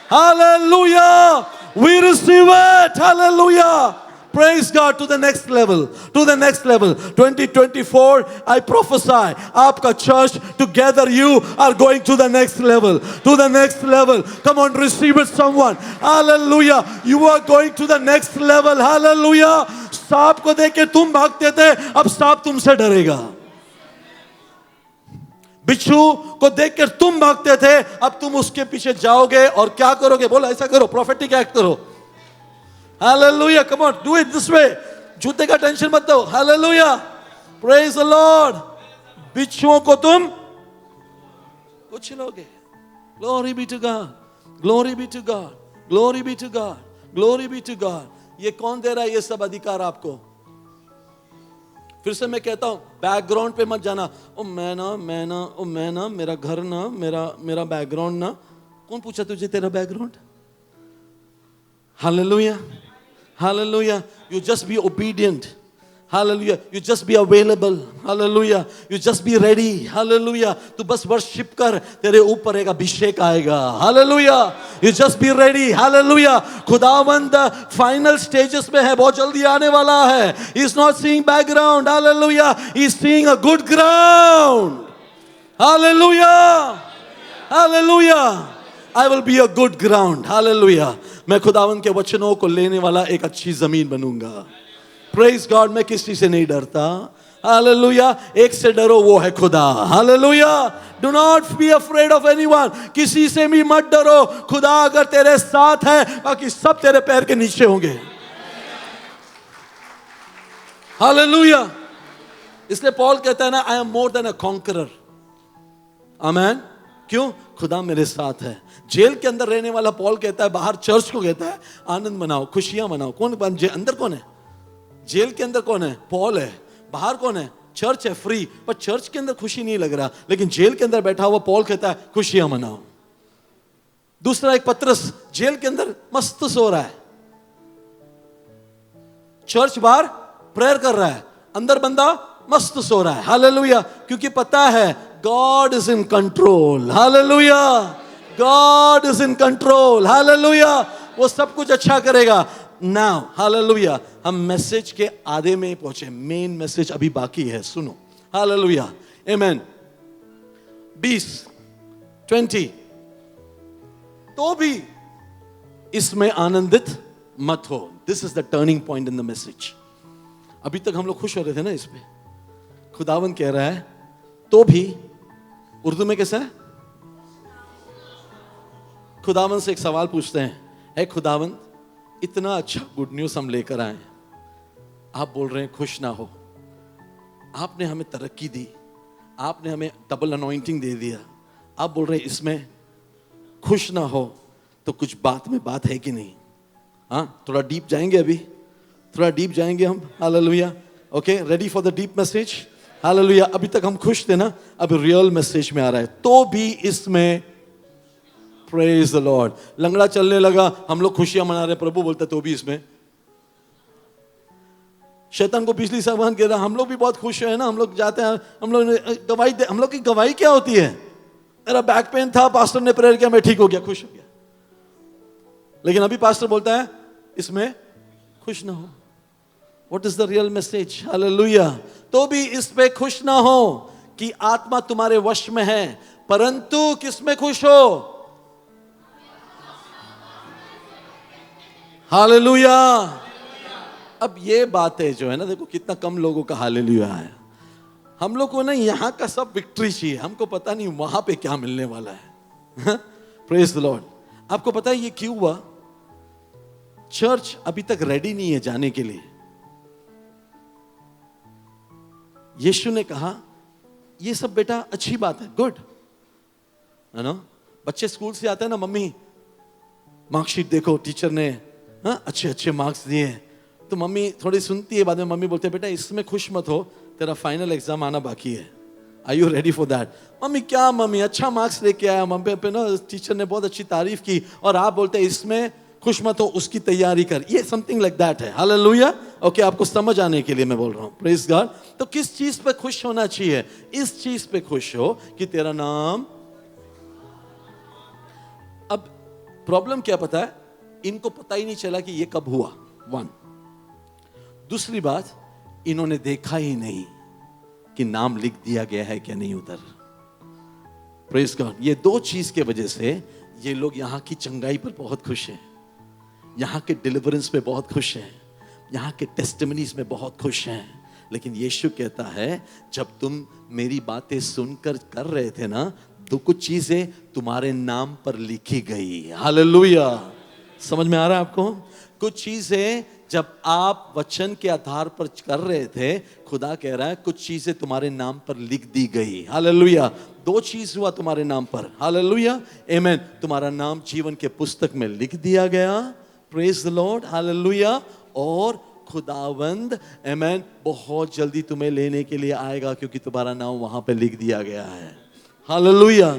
Hallelujah, we receive it. Hallelujah, praise God, to the next level, to the next level. 2024 I prophesy आपका church together you are going to the next level, to the next level. Come on, receive it someone. Hallelujah, you are going to the next level. Hallelujah. सांप को देख के तुम भागते थे, अब सांप तुमसे डरेगा। बिच्छू को देखकर तुम भागते थे, अब तुम उसके पीछे जाओगे और क्या करोगे? बोलो ऐसा करो, प्रोफेटिक एक्ट करो। Hallelujah, come on, do it this way. जूते का टेंशन मत दो। Hallelujah, praise the Lord. बिच्छुओं को तुम उछलोगे। Glory be to God, glory be to God, glory be to God, glory be to God. ये कौन दे रहा है ये सब अधिकार आपको? फिर से मैं कहता हूं, बैकग्राउंड पे मत जाना। ओ मैं ना मेरा घर ना, मेरा बैकग्राउंड ना। कौन पूछा तुझे तेरा background? Hallelujah, hallelujah. You just be obedient. Hallelujah, you just be available. Hallelujah, you just be ready. Hallelujah, तू बस वर्शिप कर, तेरे ऊपर एक अभिषेक आएगा। Hallelujah, you just be ready. Hallelujah, खुदावंद फाइनल स्टेजेस में है, बहुत जल्दी आने वाला है। He is not seeing background. Hallelujah, he is seeing a good ground. Hallelujah, hallelujah, I will be a good ground. Hallelujah, मैं खुदावंद के वचनों को लेने वाला एक अच्छी जमीन बनूंगा। प्रेज गॉड, मैं किसी से नहीं डरता। हालेलुया, एक से डरो, वो है खुदा। Hallelujah, do not be afraid of anyone. किसी से भी मत डरो, खुदा अगर तेरे साथ है, बाकी सब तेरे पैर के नीचे होंगे। हालेलुया, इसलिए पॉल कहता है ना, I am more than a conqueror. Amen. क्यों? खुदा मेरे साथ है। जेल के अंदर रहने वाला पॉल कहता है, बाहर चर्च को कहता है आनंद मनाओ, खुशियां मनाओ। कौन अंदर कौन है? जेल के अंदर कौन है? पॉल है। बाहर कौन है? चर्च है फ्री, पर चर्च के अंदर खुशी नहीं लग रहा, लेकिन जेल के अंदर बैठा हुआ पौल कहता है खुशियां मनाओ। दूसरा एक पतरस जेल के अंदर मस्त सो रहा है, चर्च बाहर प्रेयर कर रहा है, अंदर बंदा मस्त सो रहा है। हालेलुया, क्योंकि पता है God is in control. Hallelujah, God is in control. Hallelujah, वो सब कुछ अच्छा करेगा। नाउ हालेलुया, हम मैसेज के आधे में पहुंचे, मेन मैसेज अभी बाकी है, सुनो। हालेलुया, आमेन। 20 तो भी इसमें आनंदित मत हो। This is the turning point in the message. अभी तक हम लोग खुश हो रहे थे ना इस पे। खुदावन कह रहा है तो भी, उर्दू में कैसा है? खुदावन से एक सवाल पूछते हैं, है खुदावन इतना अच्छा गुड न्यूज हम लेकर आए, आप बोल रहे हैं खुश ना हो। आपने हमें तरक्की दी, आपने हमें डबल अनॉइंटिंग दे दिया, आप बोल रहे हैं इसमें खुश ना हो, तो कुछ बात में बात है कि नहीं? हाँ, थोड़ा डीप जाएंगे, अभी थोड़ा डीप जाएंगे हम। Hallelujah, okay, ready for the deep message. Hallelujah, अभी तक हम खुश थे ना, अब रियल मैसेज में आ रहा है। तो भी इसमें, प्रेज द लॉर्ड। लंगड़ा चलने लगा, हम लोग खुशियां मना रहे, प्रभु बोलता तो भी इसमें। शैतान को पिछली सामान कह रहा, हम लोग भी बहुत खुश है ना, हम लोग जाते हैं, हम लोग गवाही दे। हम लोग की गवाही क्या होती है? मेरा बैक पेन था, पास्टर ने प्रेयर किया, मैं ठीक हो गया, खुश हो गया। लेकिन अभी पास्टर बोलता है इसमें खुश ना हो। What is the real message? Hallelujah, तो भी इस पे खुश ना हो कि आत्मा तुम्हारे वश में है, परंतु किस में खुश हो? हालेलुया। अब ये बातें जो है ना, देखो कितना कम लोगों का हालेलुया है। हम लोग को ना यहाँ का सब विक्ट्री चाहिए, हमको पता नहीं वहां पे क्या मिलने वाला है। Praise the Lord. आपको पता है ये क्यों हुआ? चर्च अभी तक रेडी नहीं है जाने के लिए। यीशु ने कहा ये सब बेटा अच्छी बात है, गुड है ना। बच्चे स्कूल से आते हैं ना, मम्मी मार्कशीट देखो, टीचर ने अच्छे अच्छे मार्क्स दिए, तो मम्मी थोड़ी सुनती है, बाद में मम्मी बोलते हैं बेटा इसमें खुश मत हो, तेरा फाइनल एग्जाम आना बाकी है, are you ready for that? Mummy क्या मम्मी, अच्छा मार्क्स लेके आया, मम्मी पे ना टीचर ने बहुत अच्छी तारीफ की, और आप बोलते हैं इसमें खुश मत हो, उसकी तैयारी कर। ये समथिंग लाइक दैट है। हालेलुया, ओके, आपको समझ आने के लिए मैं बोल रहा हूं। Praise God. तो किस चीज पे खुश होना चाहिए? इस चीज पे खुश हो कि तेरा नाम। अब प्रॉब्लम क्या पता है, इनको पता ही नहीं चला कि ये कब हुआ, वन। दूसरी बात, इन्होंने देखा ही नहीं कि नाम लिख दिया गया है क्या नहीं उधर। Praise God. ये दो चीज के वजह से ये लोग यहाँ की चंगाई पर बहुत खुश हैं, यहाँ के डिलीवरेंस पे बहुत खुश हैं, यहाँ के टेस्टिमनीज में बहुत खुश हैं। लेकिन यीशु कहता है जब तुम मेरी बातें सुनकर कर रहे थे ना, तो कुछ चीजें तुम्हारे नाम पर लिखी गई। हालेलुया, समझ में आ रहा है आपको? कुछ चीजें जब आप वचन के आधार पर कर रहे थे, खुदा कह रहा है कुछ चीजें तुम्हारे नाम पर लिख दी गई। हालेलुया, दो चीज हुआ तुम्हारे नाम पर। हालेलुया, आमेन। तुम्हारा नाम जीवन के पुस्तक में लिख दिया गया, प्रेज द लॉर्ड। हालेलुया, और खुदावंद आमेन बहुत जल्दी तुम्हें लेने के लिए आएगा, क्योंकि तुम्हारा नाम वहां पे लिख दिया गया है। Hallelujah,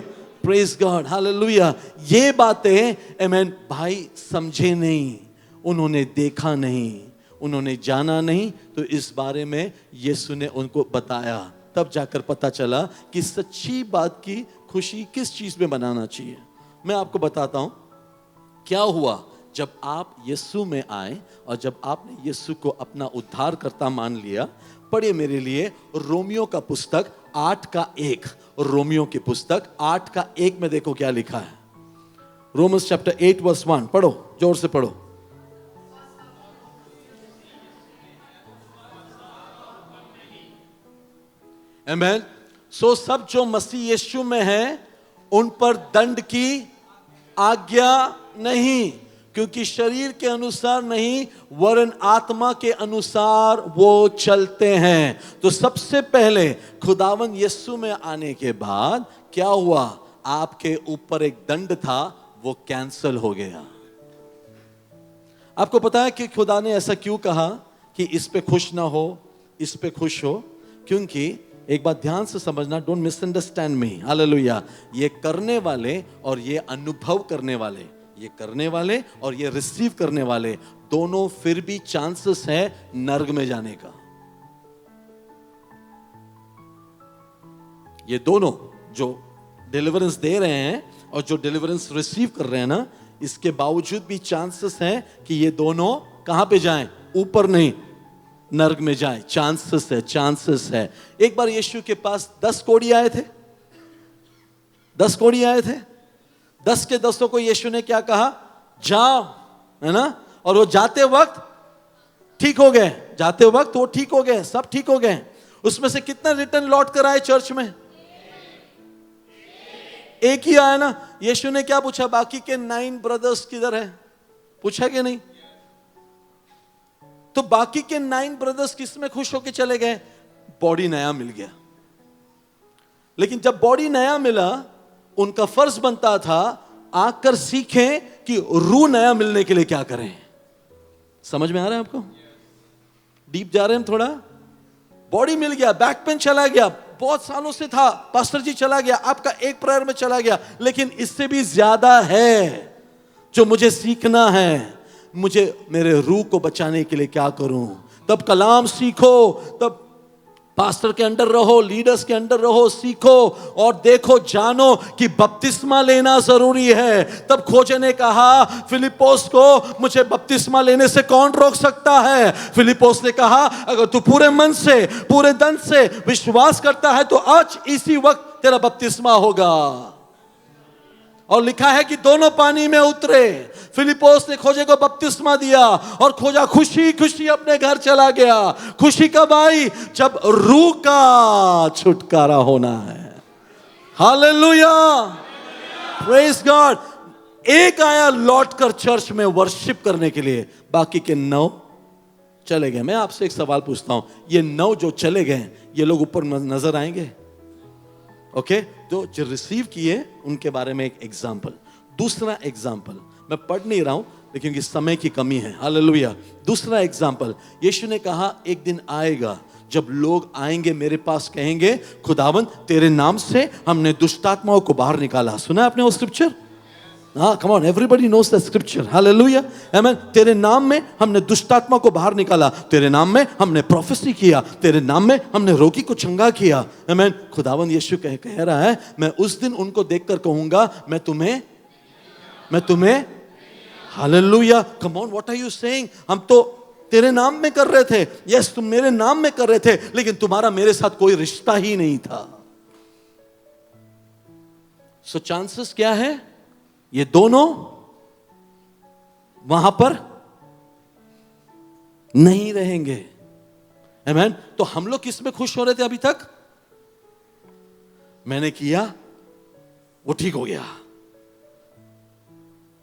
praise God. हालेलुया। ये बातें आमेन भाई समझे नहीं, उन्होंने देखा नहीं, उन्होंने जाना नहीं, तो इस बारे में यीशु ने उनको बताया, तब जाकर पता चला कि सच्ची बात की खुशी किस चीज में बनाना चाहिए। मैं आपको बताता हूं क्या हुआ जब आप यीशु में आए और जब आपने यीशु को अपना उद्धारकर्ता मान लिया। पढ़िए मेरे लिए रोमियो का पुस्तक 8:1। रोमियो की पुस्तक 8:1 में देखो क्या लिखा है। रोमन्स चैप्टर 8 वर्स 1 पढ़ो, जोर से पढ़ो। आमेन। सो सब जो मसीह यीशु में है उन पर दंड की आज्ञा नहीं, क्योंकि शरीर के अनुसार नहीं वरन आत्मा के अनुसार वो चलते हैं। तो सबसे पहले खुदावन यीशु में आने के बाद क्या हुआ? आपके ऊपर एक दंड था, वो कैंसल हो गया। आपको पता है कि खुदा ने ऐसा क्यों कहा कि इस पे खुश ना हो, इस पे खुश हो? क्योंकि एक बात ध्यान से समझना, डोंट मिसअंडरस्टैंड मी, हालेलुया। ये करने वाले और ये अनुभव करने वाले, ये करने वाले और ये रिसीव करने वाले दोनों फिर भी चांसेस है नर्क में जाने का। ये दोनों जो डिलीवरेंस दे रहे हैं और जो डिलीवरेंस रिसीव कर रहे हैं ना, इसके बावजूद भी चांसेस हैं कि ये दोनों कहां पे जाएं? ऊपर नहीं, नर्क में जाएं। चांसेस है, चांसेस है। एक बार यीशु के पास 10 कोढ़ी आए थे, 10 कोढ़ी आए थे। 10 के 10 को यीशु ने क्या कहा? जाओ, है ना। और वो जाते वक्त ठीक हो गए, जाते वक्त वो ठीक हो गए, सब ठीक हो गए। उसमें से कितना रिटर्न लौट कर आए चर्च में? एक ही आया ना। यीशु ने क्या पूछा? बाकी के 9 ब्रदर्स किधर है? पूछा कि नहीं? तो बाकी के 9 ब्रदर्स किस में खुश होके चले गए? बॉडी नया मिल गया। लेकिन जब बॉडी नया मिला, उनका फर्ज बनता था आकर सीखें कि रूह नया मिलने के लिए क्या करें। समझ में आ रहा है आपको? डीप जा रहे हैं हम थोड़ा। बॉडी मिल गया, बैक पेन चला गया, बहुत सालों से था, पास्टर जी चला गया, आपका एक प्रेयर में चला गया, लेकिन इससे भी ज्यादा है जो मुझे सीखना है। मुझे मेरे रूह को बचाने के लिए क्या करूं? तब कलाम सीखो, तब पास्टर के अंडर रहो, लीडर्स के अंडर रहो, सीखो और देखो, जानो कि बपतिस्मा लेना जरूरी है। तब खोजे ने कहा फिलिप्पोस को, मुझे बपतिस्मा लेने से कौन रोक सकता है? फिलिप्पोस ने कहा, अगर तू पूरे मन से, पूरे दन से विश्वास करता है तो आज इसी वक्त तेरा बपतिस्मा होगा। और लिखा है कि दोनों पानी में उतरे। फिलिप्पोस ने खोजे को बपतिस्मा दिया और खोजा खुशी खुशी अपने घर चला गया। खुशी कब आई? जब रूह का छुटकारा होना है। Hallelujah, praise God. एक आया लौटकर चर्च में वर्शिप करने के लिए, बाकी के 9 चले गए। मैं आपसे एक सवाल पूछता हूं, ये 9 जो चले गए, ये लोग ऊपर नजर आएंगे? ओके, जो रिसीव किए उनके बारे में एक एग्जाम्पल। दूसरा एग्जाम्पल, मैं पढ़ नहीं रहा हूं लेकिन कि समय की कमी है। हालेलुया। दूसरा एग्जाम्पल, यीशु ने कहा एक दिन आएगा जब लोग आएंगे मेरे पास, कहेंगे खुदावन तेरे नाम से हमने दुष्टात्माओं को बाहर निकाला। सुना आपने वो स्क्रिप्चर? हाँ, come on, everybody knows the scripture. Hallelujah, amen. तेरे नाम में हमने दुष्टात्मा को बाहर निकाला, तेरे नाम में हमने प्रोफेसी किया, तेरे नाम में हमने रोगी को चंगा किया। आमेन। खुदावन यीशु कह रहा है, मैं उस दिन उनको देखकर कहूंगा मैं तुम्हें hallelujah. Come on, what are you saying? हम तो तेरे नाम में कर रहे थे, यस तुम मेरे नाम में कर रहे थे, लेकिन तुम्हारा मेरे साथ कोई रिश्ता ही नहीं था। सो चांसेस क्या है? ये दोनों वहां पर नहीं रहेंगे। आमेन। तो हम लोग किस में खुश हो रहे थे अभी तक? मैंने किया, वो ठीक हो गया।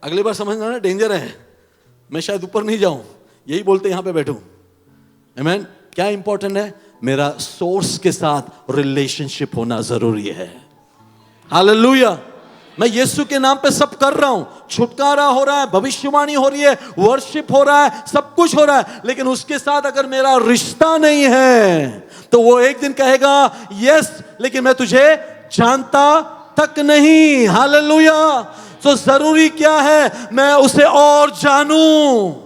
अगली बार समझना ना, डेंजर है, मैं शायद ऊपर नहीं जाऊं, यही बोलते यहां पे बैठूं। आमेन। क्या इंपॉर्टेंट है? मेरा सोर्स के साथ रिलेशनशिप होना जरूरी है। हालेलुया। मैं यीशु के नाम पे सब कर रहा हूं, छुटकारा हो रहा है, भविष्यवाणी हो रही है, वर्शिप हो रहा है, सब कुछ हो रहा है, लेकिन उसके साथ अगर मेरा रिश्ता नहीं है तो वो एक दिन कहेगा यस, लेकिन मैं तुझे जानता तक नहीं। हालेलुया। तो जरूरी क्या है? मैं उसे और जानूं।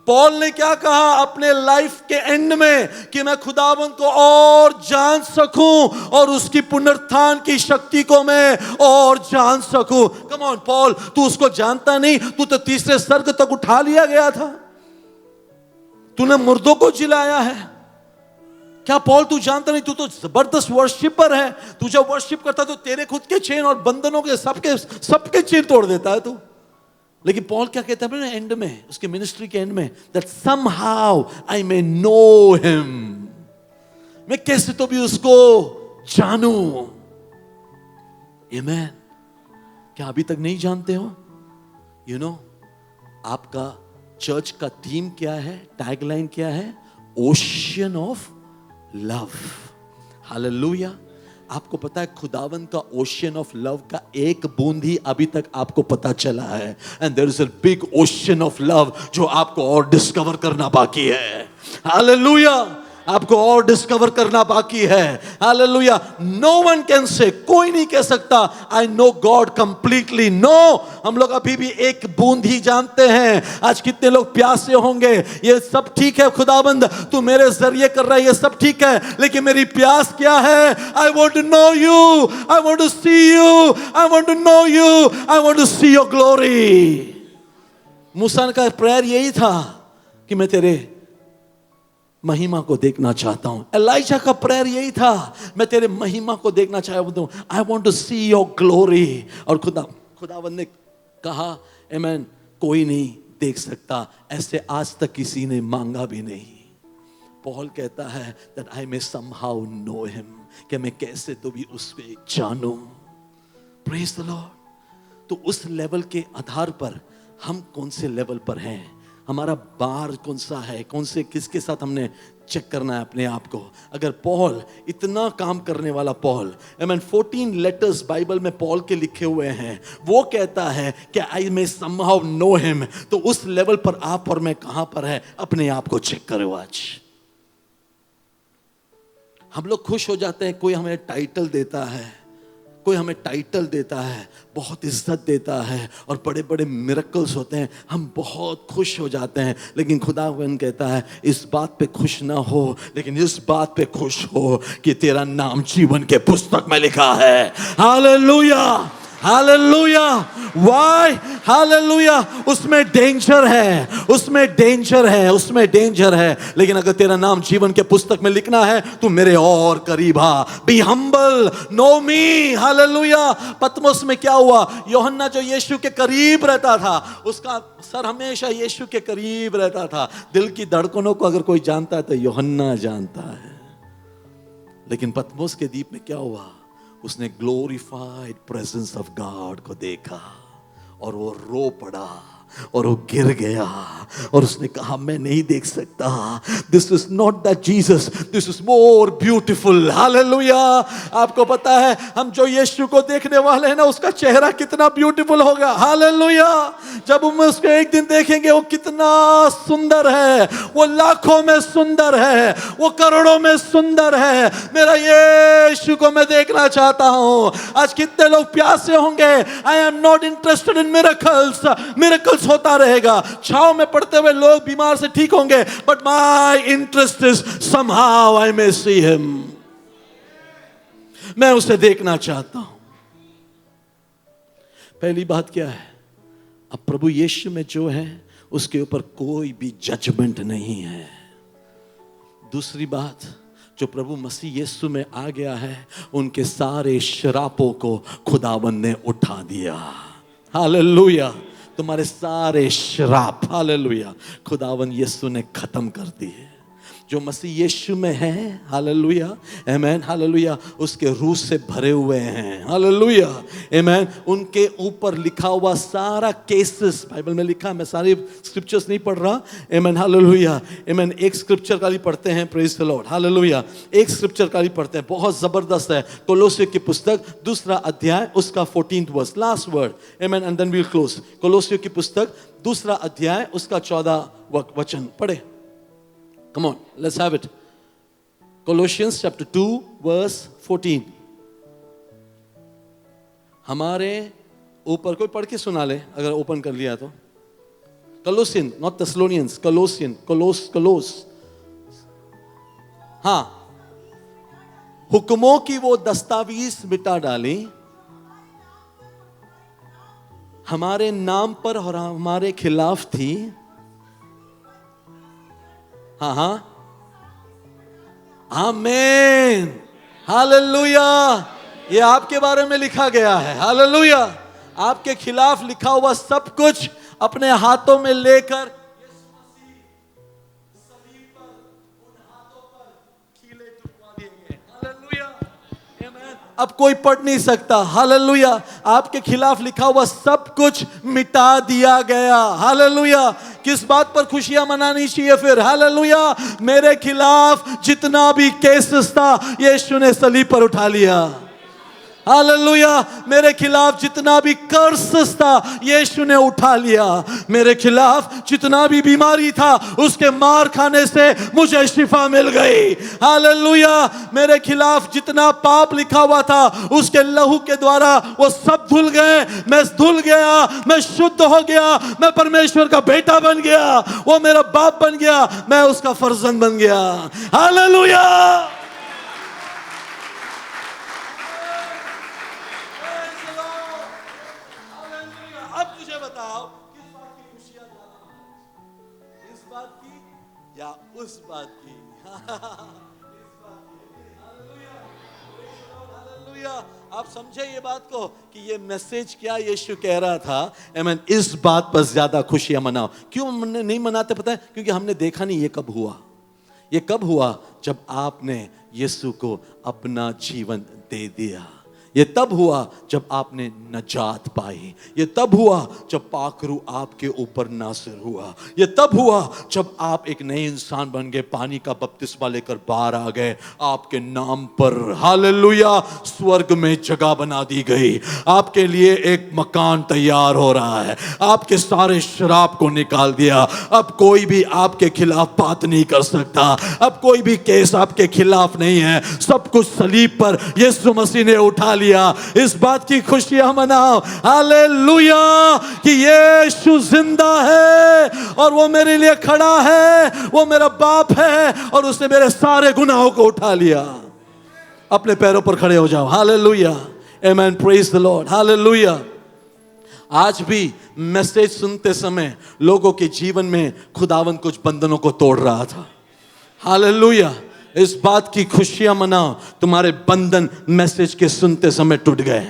पॉल ने क्या कहा अपने लाइफ के एंड में? कि मैं खुदावंद को और जान सकूं और उसकी पुनरुत्थान की शक्ति को मैं और जान सकूं। कम ऑन पॉल, तू उसको जानता नहीं, तू तो तीसरे स्वर्ग तक उठा लिया गया था, तूने मुर्दों को जिलाया है। क्या पॉल तू जानता नहीं? तू तो जबरदस्त वर्शिपर है, तू जब वर्शिप करता तो तेरे खुद के चेन और बंधनों के सबके चेन तोड़ देता है तू। लेकिन पॉल क्या कहता है एंड में, उसके मिनिस्ट्री के एंड में, that somehow I may know him, मैं कैसे तो भी उसको जानूं। आमेन। क्या अभी तक नहीं जानते हो? यू नो, आपका चर्च का थीम क्या है, टैगलाइन क्या है? Ocean of love. हालेलुया। आपको पता है खुदावन का ओशियन ऑफ लव का एक बूंद ही अभी तक आपको पता चला है, and there is a big ocean of love जो आपको और डिस्कवर करना बाकी है। हालेलुया। आपको और डिस्कवर करना बाकी है। Hallelujah. No one can say, कोई नहीं कह सकता I know God completely. No, हम लोग अभी भी एक बूंद ही जानते हैं। आज कितने लोग प्यासे होंगे, ये सब ठीक है खुदाबंद, तू मेरे जरिए कर रहा है, ये सब ठीक है, लेकिन मेरी प्यास क्या है? I want to know you, I want to see you, I want to know you, I want to see your glory. Musa का प्रेयर यही था कि मैं तेरे महिमा को देखना चाहता हूं। एलाइजा का प्रेयर यही था, मैं तेरे महिमा को देखना चाहता हूं। I want to see your glory. और खुदावंद ने कहा, आमीन, कोई नहीं देख सकता, ऐसे आज तक किसी ने मांगा भी नहीं। पॉल कहता है that I may somehow know him, कि मैं कैसे तो भी उसको जानूं। Praise the Lord। तो उस लेवल के आधार पर हम कौन से लेवल पर हैं, हमारा बार कौन सा है, कौन से किसके साथ हमने चेक करना है अपने आप को। अगर पॉल, इतना काम करने वाला पॉल, आमीन, 14 लेटर्स बाइबल में पॉल के लिखे हुए हैं, वो कहता है कि आई मे समहाउ नो हिम, तो उस लेवल पर आप और मैं कहां पर है, अपने आप को चेक करो। आज हम लोग खुश हो जाते हैं, कोई हमें टाइटल देता है, कोई हमें टाइटल देता है, बहुत इज्जत देता है और बड़े बड़े मिरेकल्स होते हैं, हम बहुत खुश हो जाते हैं। लेकिन खुदावंद कहता है इस बात पे खुश ना हो, लेकिन इस बात पे खुश हो कि तेरा नाम जीवन के पुस्तक में लिखा है। Hallelujah, hallelujah. व्हाई? हालेलुया। उसमें डेंजर है, उसमें डेंजर है, उसमें डेंजर है, लेकिन अगर तेरा नाम जीवन के पुस्तक में लिखना है, तू मेरे और करीब आ। Be humble, know me. Hallelujah. Patmos में क्या हुआ? यूहन्ना जो यीशु के करीब रहता था, उसका सर हमेशा यीशु के करीब रहता था। दिल की धड़कनों को अगर कोई जानता है तो यूहन्ना जानता है। लेकिन पतमोस के द्वीप में क्या हुआ? उसने ग्लोरीफाइड प्रेजेंस ऑफ गॉड को देखा और वो रो पड़ा और वो गिर गया और उसने कहा मैं नहीं देख सकता, this is not that Jesus, this is more beautiful. Hallelujah. आपको पता है हम जो यीशु को देखने वाले हैं ना, उसका चेहरा कितना ब्यूटीफुल होगा। हालेलुया। जब हम उसको एक दिन देखेंगे, वो कितना सुंदर है, वो लाखों में सुंदर है, वो करोड़ों में सुंदर है। मेरा यीशु को मैं देखना चाहता हूं। आज कितने लोग प्यासे होंगे, आई am not interested in miracles. Miracles होता रहेगा, छाव में पड़ते हुए लोग बीमार से ठीक होंगे, but my interest is somehow I may see him. मैं उसे देखना चाहता हूं। पहली बात क्या है? अब प्रभु यीशु में जो है उसके ऊपर कोई भी जजमेंट नहीं है। दूसरी बात, जो प्रभु मसीह यीशु में आ गया है, उनके सारे श्रापों को खुदावंद ने उठा दिया। हालेलुया। तुम्हारे सारे श्राप, हालेलुया, खुदावंद यीशु ने खत्म कर दिए। जो मसीह यीशु में है, हालेलुया, आमीन, हालेलुया, उसके रूह से भरे हुए हैं। हालेलुया, आमीन। उनके ऊपर लिखा हुआ सारा केसेस बाइबल में लिखा है। मैं सारे स्क्रिप्चर्स नहीं पढ़ रहा, आमीन, हालेलुया, आमीन। एक स्क्रिप्चर का ही पढ़ते हैं, प्रेज द लॉर्ड, हालेलुया। एक स्क्रिप्चर का ही पढ़ते हैं, बहुत जबरदस्त है। कोलोसियों की पुस्तक 2 अध्याय उसका 14th वर्स, लास्ट वर्ड, आमीन, and then we will close. कोलोसियों की पुस्तक 2 अध्याय उसका 14 वचन पढ़े। Come on, let's have it. Colossians chapter 2 verse 14. हमारे ऊपर, कोई पढ़ के सुना ले अगर ओपन कर लिया तो। Colossian, not Thessalonians, Colossian, कलोस। हाँ, हुक्मों की वो दस्तावेज मिटा डाली, हमारे नाम पर और हमारे खिलाफ थी। हाँ हाँ, आमीन, हालेलुया। ये आपके बारे में लिखा गया है। हालेलुया। आपके खिलाफ लिखा हुआ सब कुछ अपने हाथों में लेकर अब कोई पढ़ नहीं सकता। हालेलुया। आपके खिलाफ लिखा हुआ सब कुछ मिटा दिया गया। हालेलुया। किस बात पर खुशियां मनानी चाहिए फिर? हालेलुया। मेरे खिलाफ जितना भी केसेस था, यीशु ने सलीब पर उठा लिया। हालेलुया। मेरे खिलाफ जितना भी कर्स था यीशु ने उठा लिया। मेरे खिलाफ जितना भी बीमारी था उसके मार खाने से मुझे शिफा मिल गई। हालेलुया। मेरे खिलाफ जितना पाप लिखा हुआ था उसके लहू के द्वारा वो सब धुल गए। मैं धुल गया, मैं शुद्ध हो गया, मैं परमेश्वर का बेटा बन गया, वो मेरा बाप बन गया, मैं उसका फर्जंद बन गया। हालेलुया। अब मुझे बताओ किस बात की खुशियां ज्यादा है? इस बात की या उस बात की? इस बात की। हालेलुया। आप समझे ये बात को कि ये मैसेज क्या यीशु कह रहा था? आमीन। इस बात पर ज्यादा खुशियां मनाओ। क्यों हमने नहीं मनाते पता है? क्योंकि हमने देखा नहीं ये कब हुआ। ये कब हुआ? जब आपने यीशु को अपना जीवन दे दिया। ये तब हुआ जब आपने नजात पाई। ये तब हुआ जब पाखरू आपके ऊपर नासिर हुआ। ये तब हुआ जब आप एक नए इंसान बन गए, पानी का बपतिस्मा लेकर बाहर आ गए। आपके नाम पर हालेलुया स्वर्ग में जगह बना दी गई। आपके लिए एक मकान तैयार हो रहा है। आपके सारे शराब को निकाल दिया। अब कोई भी आपके खिलाफ बात नहीं कर सकता। अब कोई भी केस आपके खिलाफ नहीं है। सब कुछ सलीब पर यीशु मसीह ने उठा लिया। इस बात की खुशियां मनाओ। हालेलुया कि यीशु जिंदा है और वो मेरे लिए खड़ा है। वो मेरा बाप है और उसने मेरे सारे गुनाहों को उठा लिया। अपने पैरों पर खड़े हो जाओ। Hallelujah. Amen. Praise the Lord. Hallelujah. आज भी मैसेज सुनते समय लोगों के जीवन में खुदावन कुछ बंधनों को तोड़ रहा था। हालेलुया। इस बात की खुशियां मनाओ तुम्हारे बंधन मैसेज के सुनते समय टूट गए।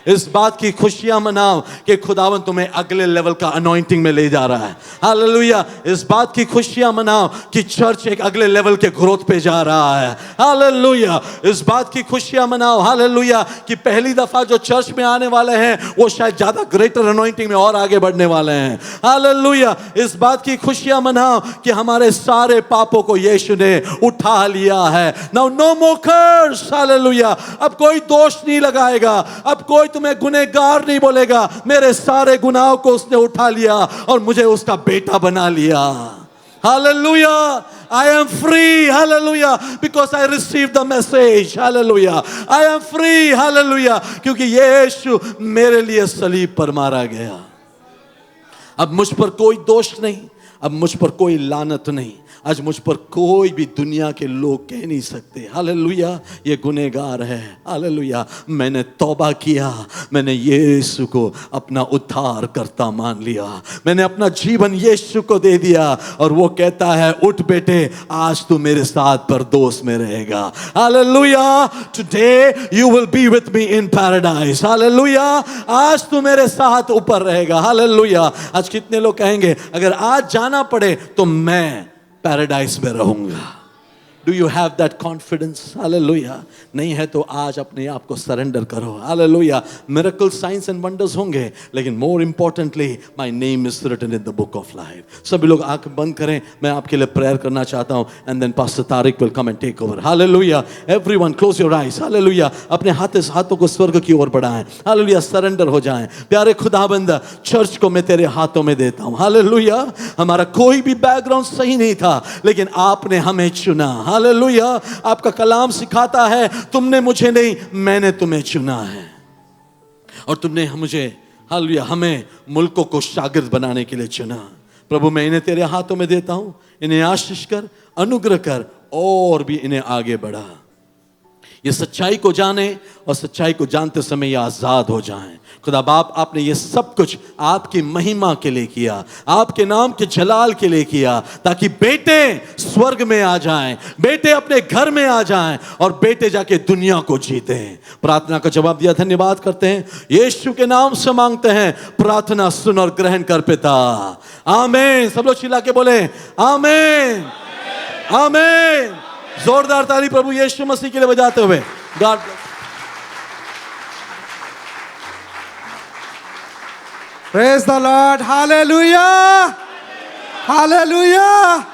इस बात की खुशियां मनाओ कि खुदावन तुम्हें अगले लेवल का अनॉइंटिंग में ले जा रहा है। हालेलुया। इस बात की खुशियां मनाओ कि चर्च एक अगले लेवल के ग्रोथ पे जा रहा है। हालेलुया। इस बात की खुशियां मनाओ हालेलुया कि पहली दफा जो चर्च में आने वाले हैं वो शायद ज्यादा ग्रेटर अनॉइंटिंग में और आगे बढ़ने वाले हैं। हालेलुया। इस बात की खुशियां मनाओ कि हमारे सारे पापों को यीशु ने उठा लिया है। नाउ नो मोर कर्स। हालेलुया। अब कोई दोष नहीं लगाएगा। अब कोई तुम्हें गुनहगार नहीं बोलेगा। मेरे सारे गुनाहों को उसने उठा लिया और मुझे उसका बेटा बना लिया। Hallelujah. I am free. Hallelujah. Because I received the message. Hallelujah. I am free. Hallelujah. क्योंकि यीशु मेरे लिए सलीब पर मारा गया। अब मुझ पर कोई दोष नहीं। अब मुझ पर कोई लानत नहीं। आज मुझ पर कोई भी दुनिया के लोग कह नहीं सकते हालेलुया ये गुनहगार है। हालेलुया। मैंने तौबा किया। मैंने यीशु को अपना उद्धार करता मान लिया। मैंने अपना जीवन यीशु को दे दिया और वो कहता है उठ बेटे आज तू मेरे साथ परदोस में रहेगा। Hallelujah. Today you will be with me in paradise. Hallelujah. आज तू मेरे साथ ऊपर रहेगा। हालेलुया। आज कितने लोग कहेंगे अगर आज जाना पड़े तो मैं पैराडाइज में रहूंगा। Do you have that confidence? Hallelujah. नहीं है तो आज अपने आप को सरेंडर करो। Hallelujah. Miracle signs and wonders होंगे लेकिन more importantly my name is written in the book of life. सभी लोग आंख बंद करें। मैं आपके लिए प्रेयर करना चाहता हूं and then pastor Tariq will come and take over. Hallelujah. Everyone close your eyes. Hallelujah. अपने हाथों को स्वर्ग की ओर बढ़ाएं। हालेलुया। सरेंडर हो जाएं। प्यारे खुदाबंद चर्च को मैं तेरे हाथों में देता हूं। हालेलुया। हमारा कोई भी बैकग्राउंड सही नहीं था लेकिन आपने हमें चुना। हालेलुया। आपका कलाम सिखाता है तुमने मुझे नहीं मैंने तुम्हें चुना है और तुमने मुझे हालेलुया हमें मुल्कों को शागिर्द बनाने के लिए चुना। प्रभु मैं इन्हें तेरे हाथों में देता हूं। इन्हें आशीष कर, अनुग्रह कर और भी इन्हें आगे बढ़ा। ये सच्चाई को जाने और सच्चाई को जानते समय ये आजाद हो जाएं। खुदा बाप आपने ये सब कुछ आपकी महिमा के लिए किया, आपके नाम के जलाल के लिए किया ताकि बेटे स्वर्ग में आ जाएं, बेटे अपने घर में आ जाएं और बेटे जाके दुनिया को जीते। प्रार्थना का जवाब दिया। धन्यवाद करते हैं। यीशु के नाम से मांगते हैं। प्रार्थना सुन और ग्रहण कर पिता। आमीन। सब लोग चिल्ला के बोले आमीन। आमीन। जोरदार ताली प्रभु यीशु मसीह के लिए बजाते हुए। God bless. Praise the Lord. Hallelujah. Hallelujah.